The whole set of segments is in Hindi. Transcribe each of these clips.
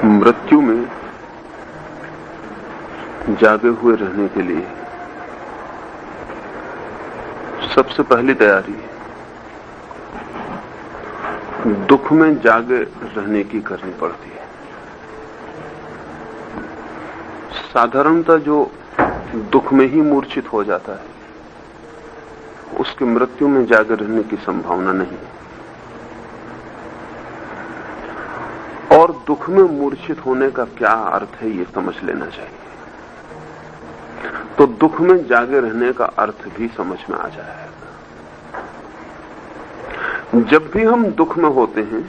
मृत्यु में जागे हुए रहने के लिए सबसे पहली तैयारी दुख में जागे रहने की करनी पड़ती है। साधारणतः जो दुख में ही मूर्छित हो जाता है उसके मृत्यु में जागे रहने की संभावना नहीं है। और दुख में मूर्छित होने का क्या अर्थ है ये समझ लेना चाहिए, तो दुख में जागे रहने का अर्थ भी समझ में आ जाएगा। जब भी हम दुख में होते हैं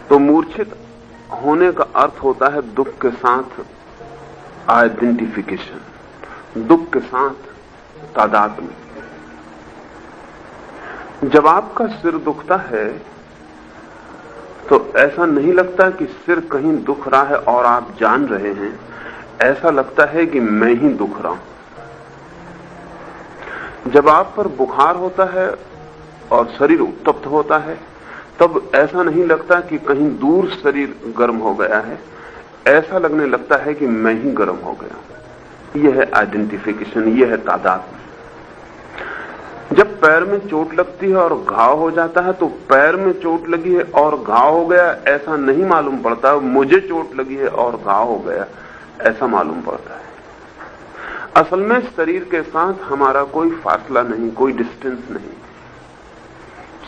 तो मूर्छित होने का अर्थ होता है दुख के साथ आइडेंटिफिकेशन, दुख के साथ तादात्म्य। जब आपका सिर दुखता है तो ऐसा नहीं लगता कि सिर कहीं दुख रहा है और आप जान रहे हैं, ऐसा लगता है कि मैं ही दुख रहा हूं। जब आप पर बुखार होता है और शरीर उत्तप्त होता है तब ऐसा नहीं लगता कि कहीं दूर शरीर गर्म हो गया है, ऐसा लगने लगता है कि मैं ही गर्म हो गया। यह है आइडेंटिफिकेशन, यह है तादात्म्य। जब पैर में चोट लगती है और घाव हो जाता है तो पैर में चोट लगी है और घाव हो गया ऐसा नहीं मालूम पड़ता, मुझे चोट लगी है और घाव हो गया ऐसा मालूम पड़ता है। असल में शरीर के साथ हमारा कोई फासला नहीं, कोई डिस्टेंस नहीं।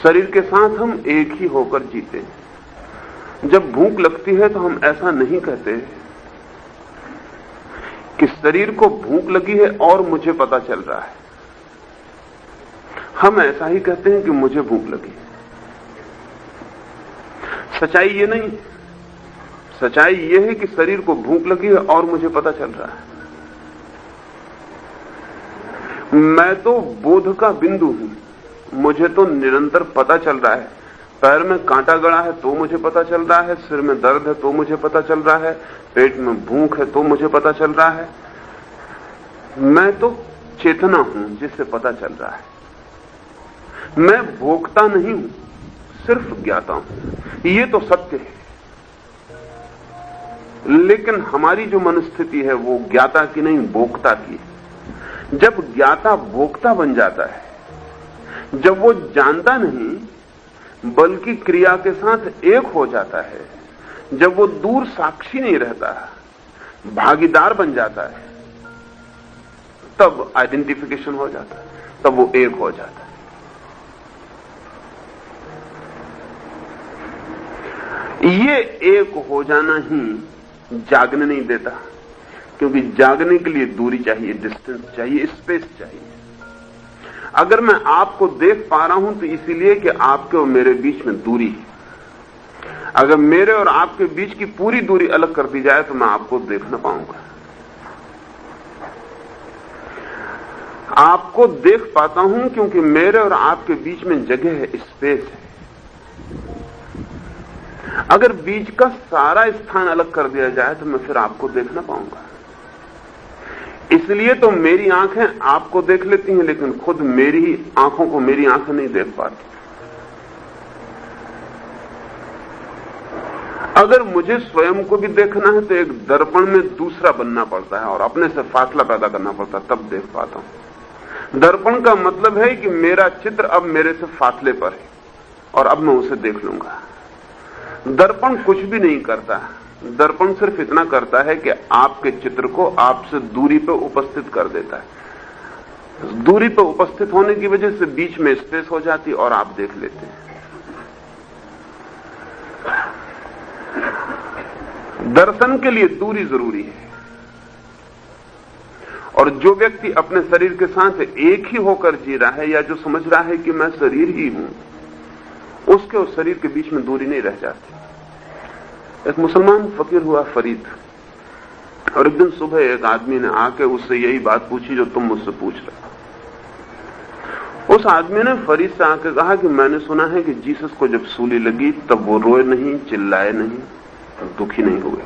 शरीर के साथ हम एक ही होकर जीते हैं। जब भूख लगती है तो हम ऐसा नहीं कहते कि शरीर को भूख लगी है और मुझे पता चल रहा है, हम ऐसा ही कहते हैं कि मुझे भूख लगी। सच्चाई ये नहीं, सच्चाई ये है कि शरीर को भूख लगी है और मुझे पता चल रहा है। मैं तो बोध का बिंदु हूं, मुझे तो निरंतर पता चल रहा है। पैर में कांटा गड़ा है तो मुझे पता चल रहा है, सिर में दर्द है तो मुझे पता चल रहा है, पेट में भूख है तो मुझे पता चल रहा है। मैं तो चेतना हूं जिससे पता चल रहा है। मैं भोगता नहीं हूं, सिर्फ ज्ञाता हूं। ये तो सत्य है, लेकिन हमारी जो मनस्थिति है वो ज्ञाता की नहीं, भोक्ता की है। जब ज्ञाता भोक्ता बन जाता है, जब वो जानता नहीं बल्कि क्रिया के साथ एक हो जाता है, जब वो दूर साक्षी नहीं रहता, भागीदार बन जाता है, तब आइडेंटिफिकेशन हो जाता है, तब वो एक हो जाता है। ये एक हो जाना ही जागने नहीं देता, क्योंकि जागने के लिए दूरी चाहिए, डिस्टेंस चाहिए, स्पेस चाहिए। अगर मैं आपको देख पा रहा हूं तो इसीलिए कि आपके और मेरे बीच में दूरी है। अगर मेरे और आपके बीच की पूरी दूरी अलग कर दी जाए तो मैं आपको देख ना पाऊंगा। आपको देख पाता हूं क्योंकि मेरे और आपके बीच में जगह है, स्पेस है। अगर बीच का सारा स्थान अलग कर दिया जाए तो मैं फिर आपको देख ना पाऊंगा। इसलिए तो मेरी आंखें आपको देख लेती हैं, लेकिन खुद मेरी ही आंखों को मेरी आंखें नहीं देख पाती। अगर मुझे स्वयं को भी देखना है तो एक दर्पण में दूसरा बनना पड़ता है और अपने से फासला पैदा करना पड़ता है, तब देख पाता हूं। दर्पण का मतलब है कि मेरा चित्र अब मेरे से फासले पर है और अब मैं उसे देख लूंगा। दर्पण कुछ भी नहीं करता, दर्पण सिर्फ इतना करता है कि आपके चित्र को आपसे दूरी पर उपस्थित कर देता है। दूरी पर उपस्थित होने की वजह से बीच में स्पेस हो जाती और आप देख लेते हैं। दर्शन के लिए दूरी जरूरी है, और जो व्यक्ति अपने शरीर के साथ एक ही होकर जी रहा है या जो समझ रहा है कि मैं शरीर ही हूं, उसके उस शरीर के बीच में दूरी नहीं रह जाती। एक मुसलमान फकीर हुआ फरीद, और एक दिन सुबह एक आदमी ने आके उससे यही बात पूछी जो तुम मुझसे पूछ रहे हो। उस आदमी ने फरीद से आके कहा कि मैंने सुना है कि जीसस को जब सूली लगी तब वो रोए नहीं, चिल्लाए नहीं, दुखी नहीं हुए।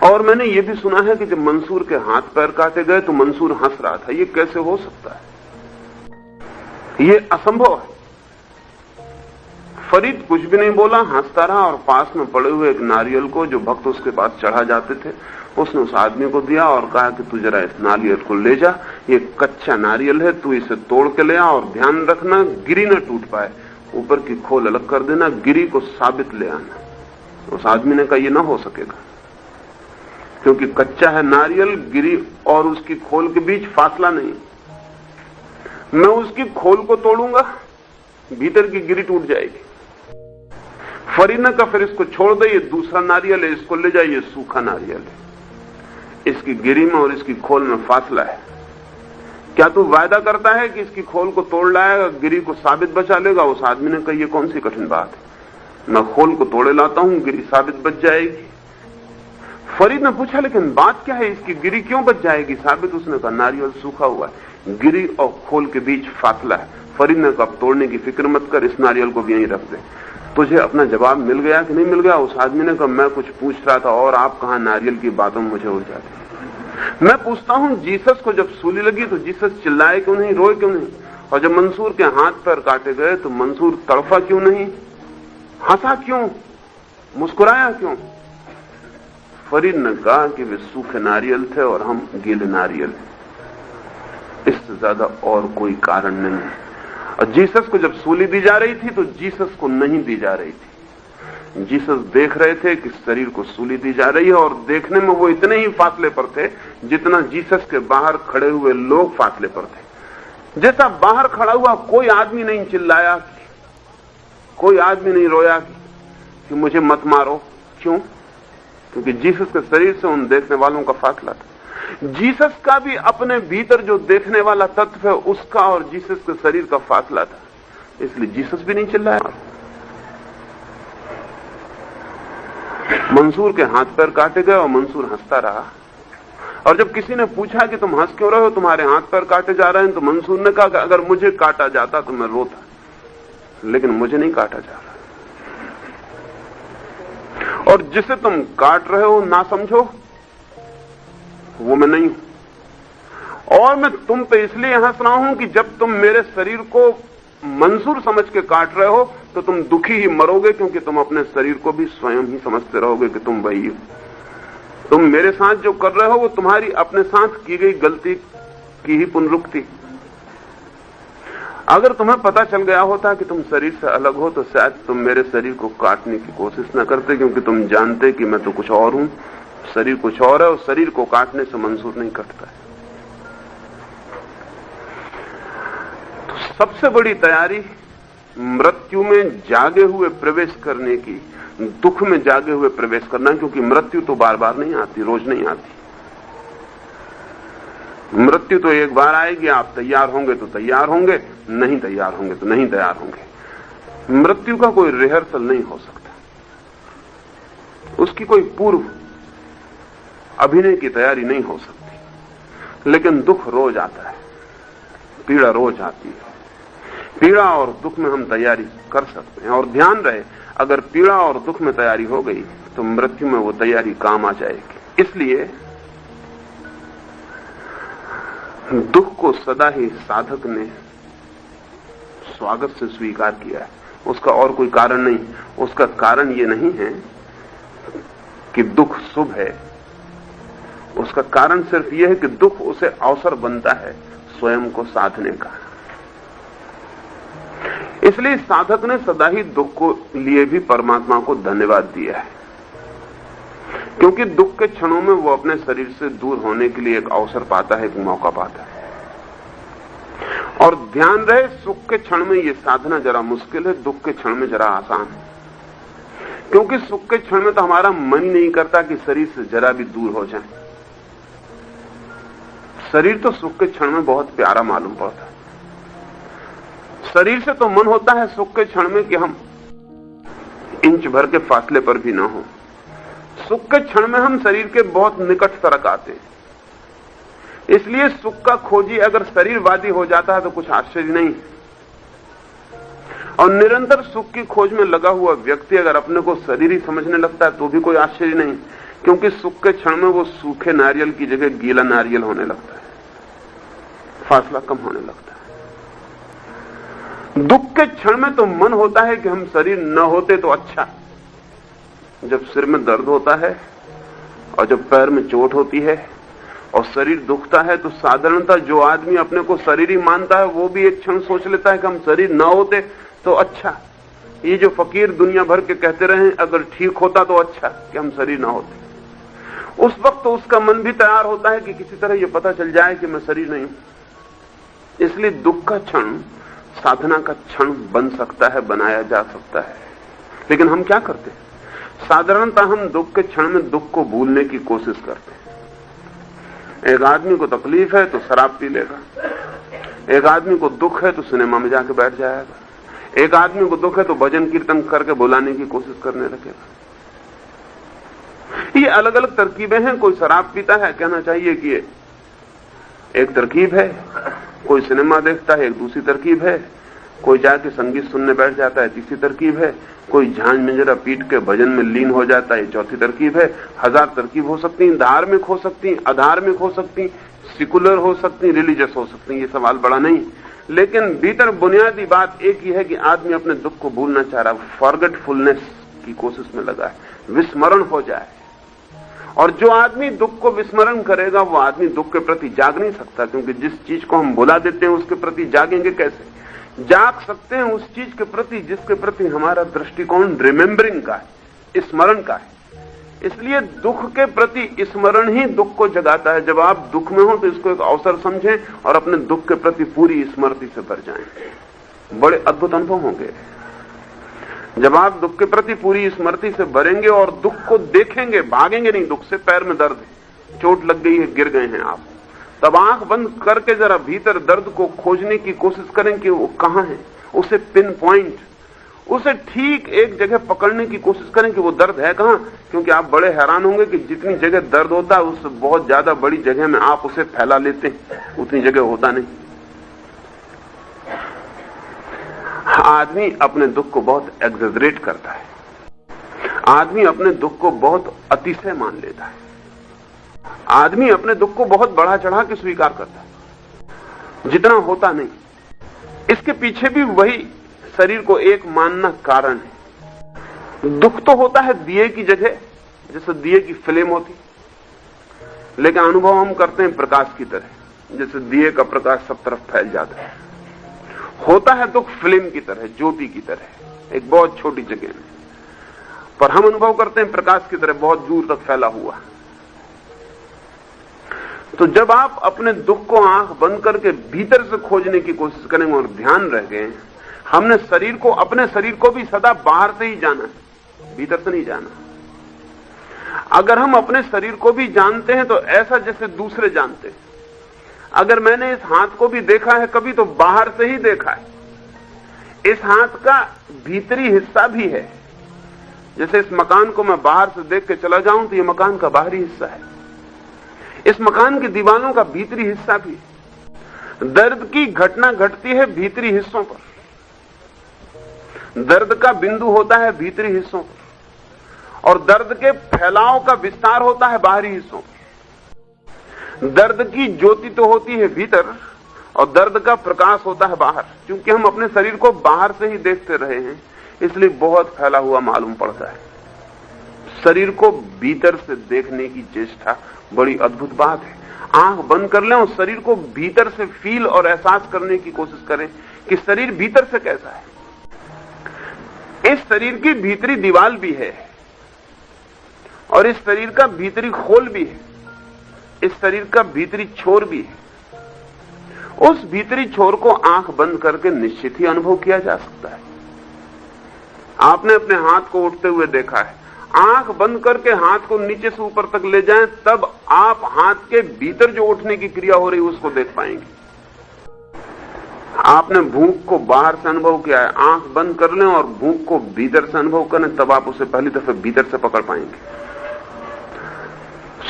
और मैंने ये भी सुना है कि जब मंसूर के हाथ पैर काटे गए तो मंसूर हंस रहा था। ये कैसे हो सकता है? ये असंभव है। फरीद कुछ भी नहीं बोला, हंसता रहा और पास में पड़े हुए एक नारियल को जो भक्त उसके पास चढ़ा जाते थे उसने उस आदमी को दिया और कहा कि तू जरा इस नारियल को ले जा, ये कच्चा नारियल है, तू इसे तोड़ के ले आ और ध्यान रखना गिरी न टूट पाए, ऊपर की खोल अलग कर देना, गिरी को साबित ले आना। उस आदमी ने कहा यह ना हो सकेगा, क्योंकि कच्चा है नारियल, गिरी और उसकी खोल के बीच फासला नहीं, मैं उसकी खोल को तोड़ूंगा, भीतर की गिरी टूट जाएगी। फरीद ने कहा फिर इसको छोड़ दे, ये दूसरा नारियल है, इसको ले जाइए, सूखा नारियल है, इसकी गिरी में और इसकी खोल में फासला है, क्या तू वायदा करता है कि इसकी खोल को तोड़ लाएगा, गिरी को साबित बचा लेगा? उस आदमी ने कहा यह कौन सी कठिन बात है, मैं खोल को तोड़े लाता हूं, गिरी साबित बच जाएगी। फरीद ने पूछा लेकिन बात क्या है, इसकी गिरी क्यों बच जाएगी साबित? उसने कहा नारियल सूखा हुआ है, गिरी और खोल के बीच फासला है। फरीद ने कहा तोड़ने की फिक्र मत कर, इस नारियल को भी यहीं रख दे। तुझे अपना जवाब मिल गया कि नहीं मिल गया? उस आदमी ने कहा मैं कुछ पूछ रहा था और आप कहां नारियल की बातों में मुझे उलझाते। मैं पूछता हूं जीसस को जब सूली लगी तो जीसस चिल्लाए क्यों नहीं, रोए क्यों नहीं? और जब मंसूर के हाथ पैर काटे गए तो मंसूर तड़फा क्यों नहीं, हंसा क्यों, मुस्कुराया क्यों? फरीद ने कहा कि वे सूखे नारियल थे और हम गीले नारियल, इससे ज्यादा और कोई कारण नहीं है। और जीसस को जब सूली दी जा रही थी तो जीसस को नहीं दी जा रही थी, जीसस देख रहे थे कि शरीर को सूली दी जा रही है और देखने में वो इतने ही फासले पर थे जितना जीसस के बाहर खड़े हुए लोग फासले पर थे। जैसा बाहर खड़ा हुआ कोई आदमी नहीं चिल्लाया, कोई आदमी नहीं रोया कि मुझे मत मारो, क्यों? क्योंकि जीसस के शरीर से उन देखने वालों का फासला था। जीसस का भी अपने भीतर जो देखने वाला तत्व है उसका और जीसस के शरीर का फासला था, इसलिए जीसस भी नहीं चिल्लाया। मंसूर के हाथ पैर काटे गए और मंसूर हंसता रहा। और जब किसी ने पूछा कि तुम हंस क्यों रहे हो, तुम्हारे हाथ पैर काटे जा रहे हैं, तो मंसूर ने कहा कि अगर मुझे काटा जाता तो मैं रोता, लेकिन मुझे नहीं काटा जा रहा, और जिसे तुम काट रहे हो ना समझो वो मैं नहीं हूं। और मैं तुम पे इसलिए हंस रहा हूं कि जब तुम मेरे शरीर को मंसूर समझ के काट रहे हो तो तुम दुखी ही मरोगे, क्योंकि तुम अपने शरीर को भी स्वयं ही समझते रहोगे कि तुम वही हो। तुम मेरे साथ जो कर रहे हो वो तुम्हारी अपने साथ की गई गलती की ही पुनरुक्ति। अगर तुम्हें पता चल गया होता कि तुम शरीर से अलग हो तो शायद तुम मेरे शरीर को काटने की कोशिश न करते, क्योंकि तुम जानते कि मैं तो कुछ और हूं, शरीर कुछ और है, और शरीर को काटने से मंसूर नहीं कटता है। तो सबसे बड़ी तैयारी मृत्यु में जागे हुए प्रवेश करने की, दुख में जागे हुए प्रवेश करना, क्योंकि मृत्यु तो बार बार नहीं आती, रोज नहीं आती। मृत्यु तो एक बार आएगी, आप तैयार होंगे तो तैयार होंगे, नहीं तैयार होंगे तो नहीं तैयार होंगे। मृत्यु का कोई रिहर्सल नहीं हो सकता, उसकी कोई पूर्व अभिनय की तैयारी नहीं हो सकती। लेकिन दुख रोज आता है, पीड़ा रोज आती है। पीड़ा और दुख में हम तैयारी कर सकते हैं, और ध्यान रहे अगर पीड़ा और दुख में तैयारी हो गई तो मृत्यु में वो तैयारी काम आ जाएगी। इसलिए दुख को सदा ही साधक ने स्वागत से स्वीकार किया है, उसका और कोई कारण नहीं। उसका कारण ये नहीं है कि दुख शुभ है, उसका कारण सिर्फ यह है कि दुख उसे अवसर बनता है स्वयं को साधने का। इसलिए साधक ने सदा ही दुख को लिए भी परमात्मा को धन्यवाद दिया है, क्योंकि दुख के क्षणों में वो अपने शरीर से दूर होने के लिए एक अवसर पाता है, एक मौका पाता है। और ध्यान रहे, सुख के क्षण में ये साधना जरा मुश्किल है, दुख के क्षण में जरा आसान है। क्योंकि सुख के क्षण में तो हमारा मन ही नहीं करता कि शरीर से जरा भी दूर हो जाए। शरीर तो सुख के क्षण में बहुत प्यारा मालूम पड़ता है। शरीर से तो मन होता है सुख के क्षण में कि हम इंच भर के फासले पर भी ना हो। सुख के क्षण में हम शरीर के बहुत निकट तरक आते हैं। इसलिए सुख का खोजी अगर शरीरवादी हो जाता है तो कुछ आश्चर्य नहीं। और निरंतर सुख की खोज में लगा हुआ व्यक्ति अगर अपने को शरीर ही समझने लगता है तो भी कोई आश्चर्य नहीं, क्योंकि सुख के क्षण में वो सूखे नारियल की जगह गीला नारियल होने लगता है, फासला कम होने लगता है। दुख के क्षण में तो मन होता है कि हम शरीर न होते तो अच्छा। जब सिर में दर्द होता है और जब पैर में चोट होती है और शरीर दुखता है, तो साधारणतः जो आदमी अपने को शरीर ही मानता है वो भी एक क्षण सोच लेता है कि हम शरीर न होते तो अच्छा। ये जो फकीर दुनिया भर के कहते रहे अगर ठीक होता तो अच्छा कि हम शरीर न होते, उस वक्त तो उसका मन भी तैयार होता है कि किसी तरह ये पता चल जाए कि मैं शरीर नहीं हूं। इसलिए दुख का क्षण साधना का क्षण बन सकता है, बनाया जा सकता है। लेकिन हम क्या करते हैं? साधारणतः हम दुख के क्षण में दुख को भूलने की कोशिश करते हैं। एक आदमी को तकलीफ है तो शराब पी लेगा, एक आदमी को दुख है तो सिनेमा में जाके बैठ जाएगा, एक आदमी को दुख है तो भजन कीर्तन करके भुलाने की कोशिश करने लगेगा। ये अलग अलग तरकीबें हैं। कोई शराब पीता है, कहना चाहिए कि ये एक तरकीब है। कोई सिनेमा देखता है, एक दूसरी तरकीब है। कोई जाके संगीत सुनने बैठ जाता है, तीसरी तरकीब है। कोई झांझ मंजरा पीट के भजन में लीन हो जाता है, चौथी तरकीब है। 1000 तरकीब हो सकती हैं, धार्मिक हो सकती, अधार्मिक हो सकती, सेकुलर हो सकती, रिलीजियस हो सकती। ये सवाल बड़ा नहीं, लेकिन भीतर बुनियादी बात एक ही है कि आदमी अपने दुख को भूलना चाह रहा है, फॉरगेटफुलनेस की कोशिश में लगा है, विस्मरण हो जाए। और जो आदमी दुख को विस्मरण करेगा वो आदमी दुख के प्रति जाग नहीं सकता, क्योंकि जिस चीज को हम भुला देते हैं उसके प्रति जागेंगे कैसे? जाग सकते हैं उस चीज के प्रति जिसके प्रति हमारा दृष्टिकोण रिमेंबरिंग का है, स्मरण का है। इसलिए दुख के प्रति स्मरण ही दुख को जगाता है। जब आप दुख में हो तो इसको एक अवसर समझें और अपने दुख के प्रति पूरी स्मृति से भर जाएं। बड़े अद्भुत अनुभव होंगे जब आप दुख के प्रति पूरी स्मृति से भरेंगे और दुख को देखेंगे, भागेंगे नहीं दुख से। पैर में दर्द है, चोट लग गई है, गिर गए हैं आप, तब आंख बंद करके जरा भीतर दर्द को खोजने की कोशिश करें कि वो कहां है, उसे पिन पॉइंट, उसे ठीक एक जगह पकड़ने की कोशिश करें कि वो दर्द है कहां। क्योंकि आप बड़े हैरान होंगे कि जितनी जगह दर्द होता है उससे बहुत ज्यादा बड़ी जगह में आप उसे फैला लेते हैं, उतनी जगह होता नहीं। आदमी अपने दुख को बहुत एग्जेजरेट करता है, आदमी अपने दुख को बहुत अतिशय मान लेता है, आदमी अपने दुख को बहुत बढ़ा चढ़ा के स्वीकार करता है, जितना होता नहीं। इसके पीछे भी वही शरीर को एक मानना कारण है। दुख तो होता है दिए की जगह, जैसे दिए की फ्लेम होती, लेकिन अनुभव हम करते हैं प्रकाश की तरह, जैसे दिए का प्रकाश सब तरफ फैल जाता है। होता है दुख फ्लेम की तरह, ज्योति की तरह, एक बहुत छोटी जगह में, पर हम अनुभव करते हैं प्रकाश की तरह बहुत दूर तक फैला हुआ। तो जब आप अपने दुख को आंख बंद करके भीतर से खोजने की कोशिश करेंगे और ध्यान रह गए, हमने शरीर को, अपने शरीर को भी सदा बाहर से ही जाना है, भीतर से नहीं जाना। अगर हम अपने शरीर को भी जानते हैं तो ऐसा जैसे दूसरे जानते हैं। अगर मैंने इस हाथ को भी देखा है कभी तो बाहर से ही देखा है। इस हाथ का भीतरी हिस्सा भी है। जैसे इस मकान को मैं बाहर से देख के चला जाऊं तो ये मकान का बाहरी हिस्सा है, इस मकान की दीवारों का भीतरी हिस्सा भी है। दर्द की घटना घटती है भीतरी हिस्सों पर, दर्द का बिंदु होता है भीतरी हिस्सों पर, और दर्द के फैलाव का विस्तार होता है बाहरी हिस्सों पर। दर्द की ज्योति तो होती है भीतर और दर्द का प्रकाश होता है बाहर। क्योंकि हम अपने शरीर को बाहर से ही देखते रहे हैं, इसलिए बहुत फैला हुआ मालूम पड़ता है। शरीर को भीतर से देखने की चेष्टा बड़ी अद्भुत बात है। आंख बंद कर लें और शरीर को भीतर से फील और एहसास करने की कोशिश करें कि शरीर भीतर से कैसा है। इस शरीर की भीतरी दीवार भी है और इस शरीर का भीतरी खोल भी है, इस शरीर का भीतरी छोर भी है। उस भीतरी छोर को आंख बंद करके निश्चित ही अनुभव किया जा सकता है। आपने अपने हाथ को उठते हुए देखा है, आंख बंद करके हाथ को नीचे से ऊपर तक ले जाएं तब आप हाथ के भीतर जो उठने की क्रिया हो रही है उसको देख पाएंगे। आपने भूख को बाहर से अनुभव किया है, आंख बंद कर लें और भूख को भीतर से अनुभव करें तब आप उसे पहली दफे भीतर से पकड़ पाएंगे।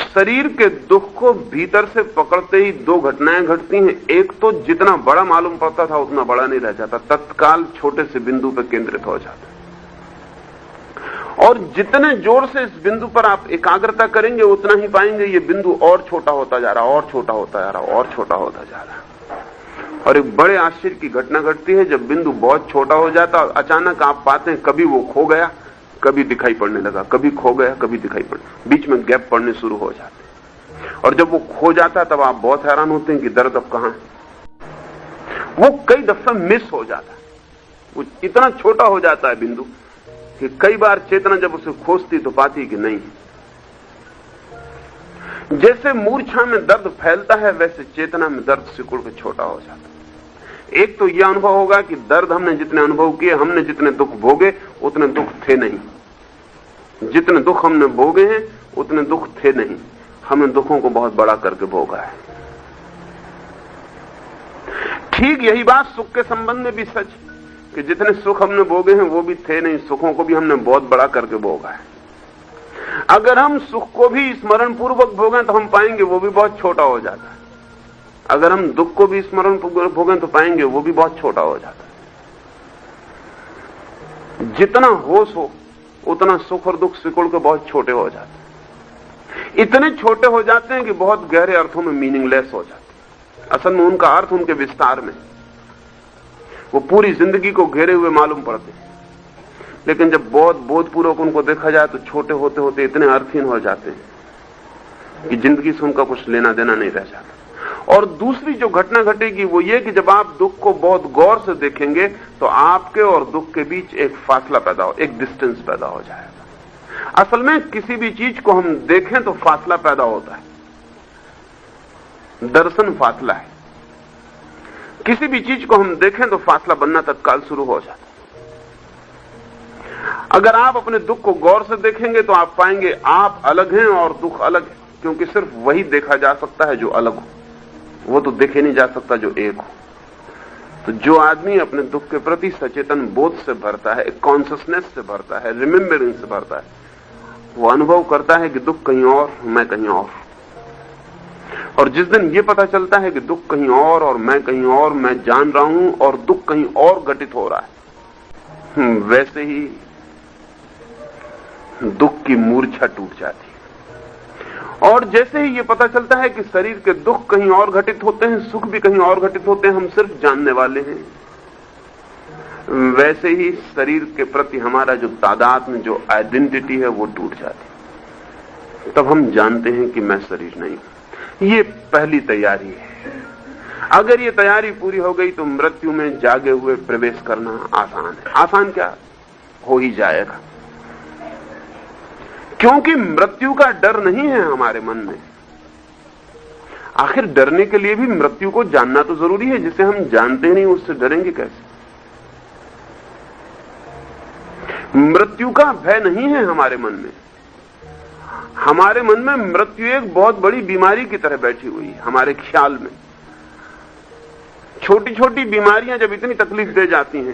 शरीर के दुख को भीतर से पकड़ते ही दो घटनाएं घटती हैं। एक तो जितना बड़ा मालूम पड़ता था उतना बड़ा नहीं रह जाता, तत्काल छोटे से बिंदु पर केंद्रित हो जाता, और जितने जोर से इस बिंदु पर आप एकाग्रता करेंगे उतना ही पाएंगे ये बिंदु और छोटा होता जा रहा, और छोटा होता जा रहा, और छोटा होता जा रहा। और एक बड़े आश्चर्य की घटना घटती है जब बिंदु बहुत छोटा हो जाता और अचानक आप पाते हैं कभी वो खो गया, कभी दिखाई पड़ने लगा, कभी खो गया, कभी दिखाई पड़ने, बीच में गैप पड़ने शुरू हो जाते। और जब वो खो जाता तब आप बहुत हैरान होते हैं कि दर्द अब कहां है। वो कई दफा मिस हो जाता है, वो इतना छोटा हो जाता है बिंदु कि कई बार चेतना जब उसे खोजती तो पाती कि नहीं। जैसे मूर्छा में दर्द फैलता है वैसे चेतना में दर्द सिकुड़ के छोटा हो जाता है। एक तो यह अनुभव होगा कि दर्द हमने जितने अनुभव किए, हमने जितने दुख भोगे उतने दुख थे नहीं। जितने दुख हमने भोगे हैं उतने दुख थे नहीं, हमने दुखों को बहुत बड़ा करके भोगा है। ठीक यही बात सुख के संबंध में भी सच कि जितने सुख हमने भोगे हैं वो भी थे नहीं, सुखों को भी हमने बहुत बड़ा करके भोगा है। अगर हम सुख को भी स्मरण पूर्वक भोगें तो हम पाएंगे वो भी बहुत छोटा हो जाता है। अगर हम दुख को भी स्मरण पूर्वक भोगें तो पाएंगे वो भी बहुत छोटा हो जाता है। जितना होश हो उतना सुख और दुख सिकुड़ के बहुत छोटे हो जाते हैं। इतने छोटे हो जाते हैं कि बहुत गहरे अर्थों में मीनिंगलेस हो जाते हैं। असल में उनका अर्थ उनके विस्तार में, वो पूरी जिंदगी को घेरे हुए मालूम पड़ते हैं, लेकिन जब बहुत बोधपूर्वक उनको देखा जाए तो छोटे होते होते इतने अर्थहीन हो जाते हैं कि जिंदगी से उनका कुछ लेना देना नहीं रह जाता। और दूसरी जो घटना घटेगी वो ये कि जब आप दुख को बहुत गौर से देखेंगे तो आपके और दुख के बीच एक फासला पैदा हो, एक डिस्टेंस पैदा हो जाएगा। असल में किसी भी चीज को हम देखें तो फासला पैदा होता है, दर्शन फासला है। किसी भी चीज को हम देखें तो फासला बनना तत्काल शुरू हो जाता है। अगर आप अपने दुख को गौर से देखेंगे तो आप पाएंगे आप अलग हैं और दुख अलग है, क्योंकि सिर्फ वही देखा जा सकता है जो अलग हो, वो तो देखे नहीं जा सकता जो एक हो। तो जो आदमी अपने दुख के प्रति सचेतन बोध से भरता है, एक कॉन्शियसनेस से भरता है, रिमेम्बरिंग से भरता है, वो अनुभव करता है कि दुख कहीं और, मैं कहीं और जिस दिन ये पता चलता है कि दुख कहीं और मैं कहीं और, मैं जान रहा हूं और दुख कहीं और घटित हो रहा है, वैसे ही दुख की मूर्छा टूट जाती है। और जैसे ही ये पता चलता है कि शरीर के दुख कहीं और घटित होते हैं, सुख भी कहीं और घटित होते हैं, हम सिर्फ जानने वाले हैं, वैसे ही शरीर के प्रति हमारा जो तादात्म्य, जो आइडेंटिटी है वो टूट जाती है। तब हम जानते हैं कि मैं शरीर नहीं हूं। ये पहली तैयारी है। अगर ये तैयारी पूरी हो गई तो मृत्यु में जागे हुए प्रवेश करना आसान है। आसान क्या, हो ही जाएगा, क्योंकि मृत्यु का डर नहीं है हमारे मन में। आखिर डरने के लिए भी मृत्यु को जानना तो जरूरी है। जिसे हम जानते नहीं उससे डरेंगे कैसे? मृत्यु का भय नहीं है हमारे मन में। हमारे मन में मृत्यु एक बहुत बड़ी बीमारी की तरह बैठी हुई है। हमारे ख्याल में छोटी छोटी बीमारियां जब इतनी तकलीफ दे जाती हैं,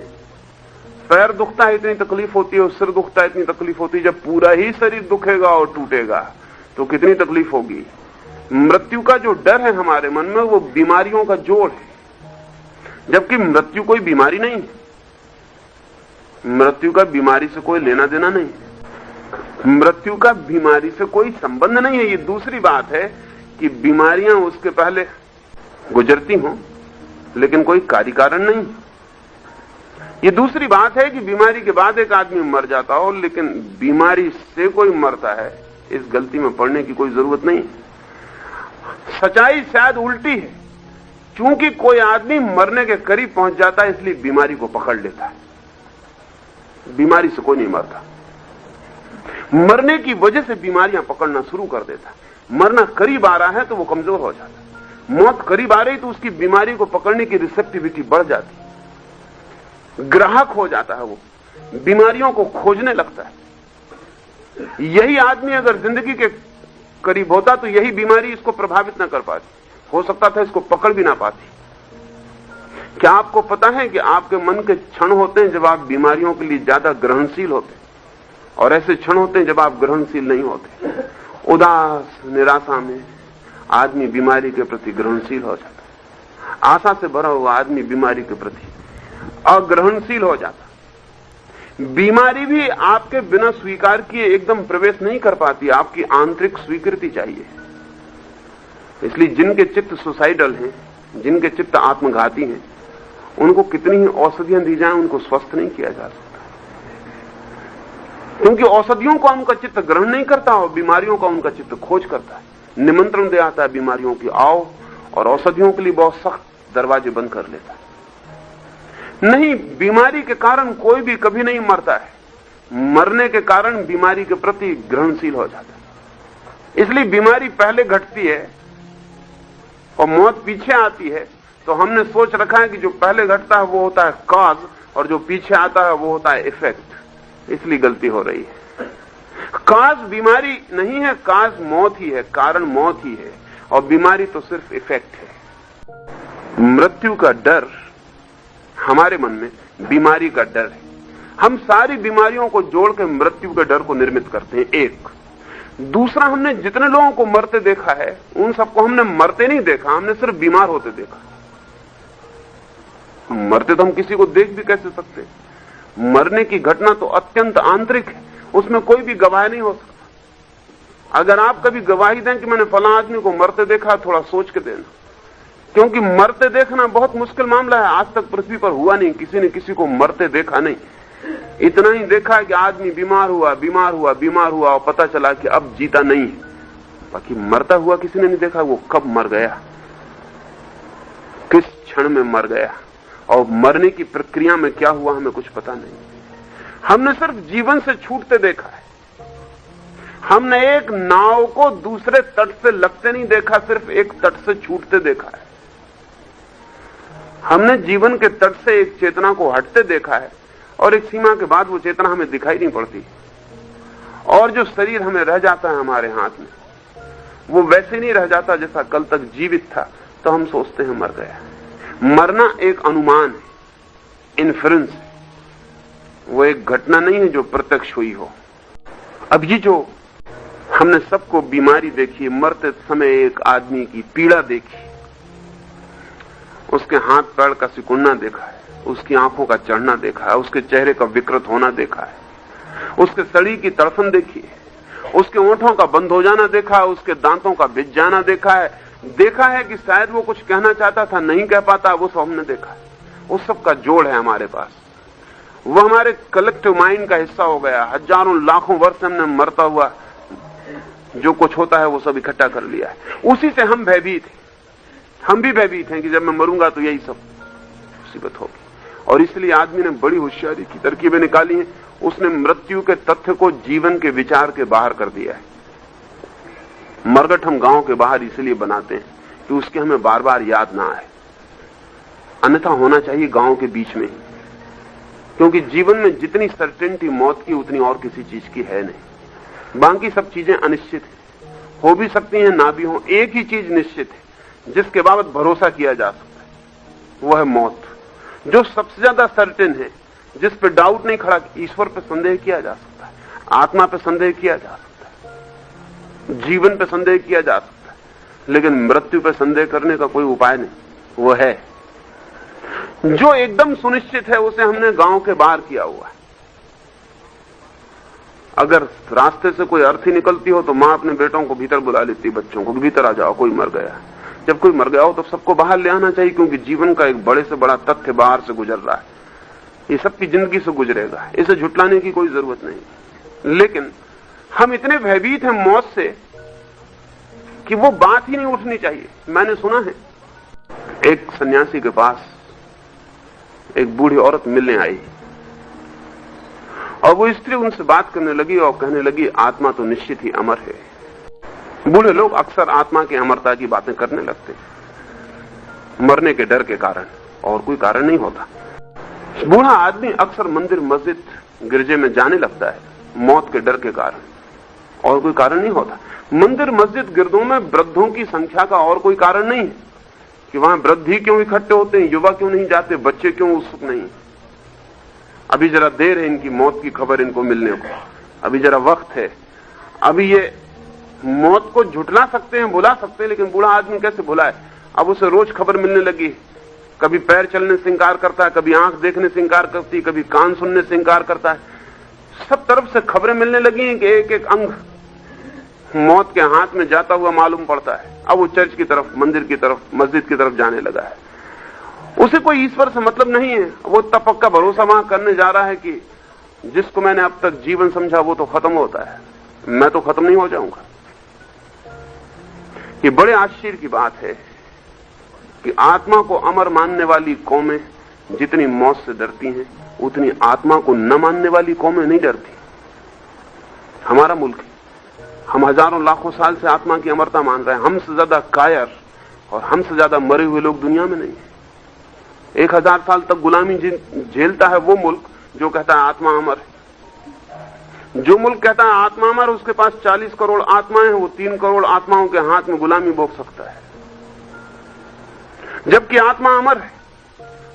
पैर दुखता है इतनी तकलीफ होती है, सिर दुखता है इतनी तकलीफ होती है, जब पूरा ही शरीर दुखेगा और टूटेगा तो कितनी तकलीफ होगी। मृत्यु का जो डर है हमारे मन में वो बीमारियों का जोड़ है, जबकि मृत्यु कोई बीमारी नहीं है। मृत्यु का बीमारी से कोई लेना देना नहीं है, मृत्यु का बीमारी से कोई संबंध नहीं है। ये दूसरी बात है कि बीमारियां उसके पहले गुजरती हों लेकिन कोई कार्य कारण नहीं। ये दूसरी बात है कि बीमारी के बाद एक आदमी मर जाता हो, लेकिन बीमारी से कोई मरता है, इस गलती में पड़ने की कोई जरूरत नहीं। सच्चाई शायद उल्टी है, क्योंकि कोई आदमी मरने के करीब पहुंच जाता है इसलिए बीमारी को पकड़ लेता है। बीमारी से कोई नहीं मरता, मरने की वजह से बीमारियां पकड़ना शुरू कर देता है। मरना करीब आ रहा है तो वो कमजोर हो जाता है, मौत करीब आ रही तो उसकी बीमारी को पकड़ने की रिसेप्टिविटी बढ़ जाती है, ग्राहक हो जाता है, वो बीमारियों को खोजने लगता है। यही आदमी अगर जिंदगी के करीब होता तो यही बीमारी इसको प्रभावित न कर पाती, हो सकता था इसको पकड़ भी ना पाती। क्या आपको पता है कि आपके मन के क्षण होते हैं जब आप बीमारियों के लिए ज्यादा ग्रहणशील होते, और ऐसे क्षण होते हैं जब आप ग्रहणशील नहीं होते। उदास निराशा में आदमी बीमारी के प्रति ग्रहणशील हो जाता है, आशा से भरा हुआ आदमी बीमारी के प्रति अग्रहणशील हो जाता। बीमारी भी आपके बिना स्वीकार किए एकदम प्रवेश नहीं कर पाती, आपकी आंतरिक स्वीकृति चाहिए। इसलिए जिनके चित्त सुसाइडल हैं जिनके चित्त आत्मघाती हैं, उनको कितनी ही औषधियां दी जाएं, उनको स्वस्थ नहीं किया जा सकता, क्योंकि औषधियों का उनका चित्त ग्रहण नहीं करता और बीमारियों का उनका चित्त खोज करता है, निमंत्रण दे आता है बीमारियों की आओ, और औषधियों के लिए बहुत सख्त दरवाजे बंद कर लेता है। नहीं, बीमारी के कारण कोई भी कभी नहीं मरता है, मरने के कारण बीमारी के प्रति ग्रहणशील हो जाता है। इसलिए बीमारी पहले घटती है और मौत पीछे आती है, तो हमने सोच रखा है कि जो पहले घटता है वो होता है कॉज और जो पीछे आता है वो होता है इफेक्ट। इसलिए गलती हो रही है। कॉज बीमारी नहीं है, कॉज मौत ही है, कारण मौत ही है, और बीमारी तो सिर्फ इफेक्ट है। मृत्यु का डर हमारे मन में बीमारी का डर है। हम सारी बीमारियों को जोड़ के मृत्यु के डर को निर्मित करते हैं। एक दूसरा, हमने जितने लोगों को मरते देखा है उन सबको हमने मरते नहीं देखा, हमने सिर्फ बीमार होते देखा। मरते तो हम किसी को देख भी कैसे सकते? मरने की घटना तो अत्यंत आंतरिक है, उसमें कोई भी गवाह नहीं हो सकता। अगर आप कभी गवाही दें कि मैंने फला आदमी को मरते देखा, थोड़ा सोच के देना, क्योंकि मरते देखना बहुत मुश्किल मामला है। आज तक पृथ्वी पर हुआ नहीं, किसी ने किसी को मरते देखा नहीं। इतना ही देखा है कि आदमी बीमार हुआ बीमार हुआ बीमार हुआ और पता चला कि अब जीता नहीं है, बाकी मरता हुआ किसी ने नहीं देखा। वो कब मर गया, किस क्षण में मर गया, और मरने की प्रक्रिया में क्या हुआ, हमें कुछ पता नहीं। हमने सिर्फ जीवन से छूटते देखा है। हमने एक नाव को दूसरे तट से लगते नहीं देखा, सिर्फ एक तट से छूटते देखा है। हमने जीवन के तट से एक चेतना को हटते देखा है, और एक सीमा के बाद वो चेतना हमें दिखाई नहीं पड़ती, और जो शरीर हमें रह जाता है हमारे हाथ में, वो वैसे नहीं रह जाता जैसा कल तक जीवित था। तो हम सोचते हैं मर गया। मरना एक अनुमान है, इन्फ्रेंस है, वो एक घटना नहीं है जो प्रत्यक्ष हुई हो। अब ये जो हमने सबको बीमारी देखी, मरते समय एक आदमी की पीड़ा देखी, उसके हाथ पैर का सिकुड़ना देखा है, उसकी आंखों का चढ़ना देखा है, उसके चेहरे का विकृत होना देखा है, उसके शरीर की तड़फन देखी है, उसके ओंठों का बंद हो जाना देखा है, उसके दांतों का बिछ जाना देखा है कि शायद वो कुछ कहना चाहता था नहीं कह पाता, वो सब हमने देखा है। उस सब का जोड़ है हमारे पास, वो हमारे कलेक्टिव माइंड का हिस्सा हो गया। हजारों लाखों वर्ष हमने मरता हुआ जो कुछ होता है वो सब इकट्ठा कर लिया है। उसी से हम भयभीत हैं। हम भी भयभीत हैं कि जब मैं मरूंगा तो यही सब मुसीबत होगी। और इसलिए आदमी ने बड़ी होशियारी की तरकीबें निकाली हैं। उसने मृत्यु के तथ्य को जीवन के विचार के बाहर कर दिया है। मरगट हम गांव के बाहर इसलिए बनाते हैं कि उसके हमें बार बार याद ना आए, अन्यथा होना चाहिए गांव के बीच में ही, क्योंकि जीवन में जितनी सर्टेनिटी मौत की उतनी और किसी चीज की है नहीं। बाकी सब चीजें अनिश्चित है, हो भी सकती हैं ना भी हो। एक ही चीज निश्चित है जिसके बाबत भरोसा किया जा सकता है, वो है मौत, जो सबसे ज्यादा सर्टेन है, जिस पे डाउट नहीं खड़ा। ईश्वर पे संदेह किया जा सकता है, आत्मा पे संदेह किया जा सकता है, जीवन पे संदेह किया जा सकता है, लेकिन मृत्यु पे संदेह करने का कोई उपाय नहीं। वो है जो एकदम सुनिश्चित है, उसे हमने गांव के बाहर किया हुआ है। अगर रास्ते से कोई अर्थी निकलती हो तो मां अपने बेटों को भीतर बुला लेती, बच्चों को भीतर आ जाओ, कोई मर गया। जब कोई मर गया हो तो सबको बाहर ले आना चाहिए, क्योंकि जीवन का एक बड़े से बड़ा तथ्य बाहर से गुजर रहा है, ये सबकी जिंदगी से गुजरेगा, इसे झुटलाने की कोई जरूरत नहीं। लेकिन हम इतने भयभीत हैं मौत से कि वो बात ही नहीं उठनी चाहिए। मैंने सुना है एक सन्यासी के पास एक बूढ़ी औरत मिलने आई, और वो स्त्री उनसे बात करने लगी और कहने लगी, आत्मा तो निश्चित ही अमर है। बूढ़े लोग अक्सर आत्मा की अमरता की बातें करने लगते हैं मरने के डर के कारण, और कोई कारण नहीं होता। बूढ़ा आदमी अक्सर मंदिर मस्जिद गिरजे में जाने लगता है मौत के डर के कारण, और कोई कारण नहीं होता। मंदिर मस्जिद गिरदों में वृद्धों की संख्या का और कोई कारण नहीं है कि वहां वृद्ध ही क्यों इकट्ठे होते हैं, युवा क्यों नहीं जाते, बच्चे क्यों उत्सुक नहीं। अभी जरा देर है इनकी मौत की खबर इनको मिलने को, अभी जरा वक्त है। अभी ये मौत को झुटला सकते हैं, बुला सकते हैं, लेकिन बूढ़ा आदमी कैसे बुलाए। अब उसे रोज खबर मिलने लगी, कभी पैर चलने से इंकार करता है, कभी आंख देखने से इंकार करती है, कभी कान सुनने से इंकार करता है। सब तरफ से खबरें मिलने लगी हैं कि एक एक अंग मौत के हाथ में जाता हुआ मालूम पड़ता है। अब वो चर्च की तरफ, मंदिर की तरफ, मस्जिद की तरफ जाने लगा है। उसे कोई ईश्वर से मतलब नहीं है। वो इतना पक्का भरोसा वहां करने जा रहा है कि जिसको मैंने अब तक जीवन समझा वो तो खत्म होता है, मैं तो खत्म नहीं हो जाऊंगा। ये बड़े आश्चर्य की बात है कि आत्मा को अमर मानने वाली कौमें जितनी मौत से डरती हैं, उतनी आत्मा को न मानने वाली कौमें नहीं डरती। हमारा मुल्क, हम हजारों लाखों साल से आत्मा की अमरता मान रहे हैं। हमसे ज्यादा कायर और हमसे ज्यादा मरे हुए लोग दुनिया में नहीं है। 1000 साल तक गुलामी झेलता है वो मुल्क जो कहता है आत्मा अमर है। जो मुल्क कहता है आत्मा अमर, उसके पास 40 करोड़ आत्माएं हैं, वो 3 करोड़ आत्माओं के हाथ में गुलामी भोग सकता है। जबकि आत्मा अमर है,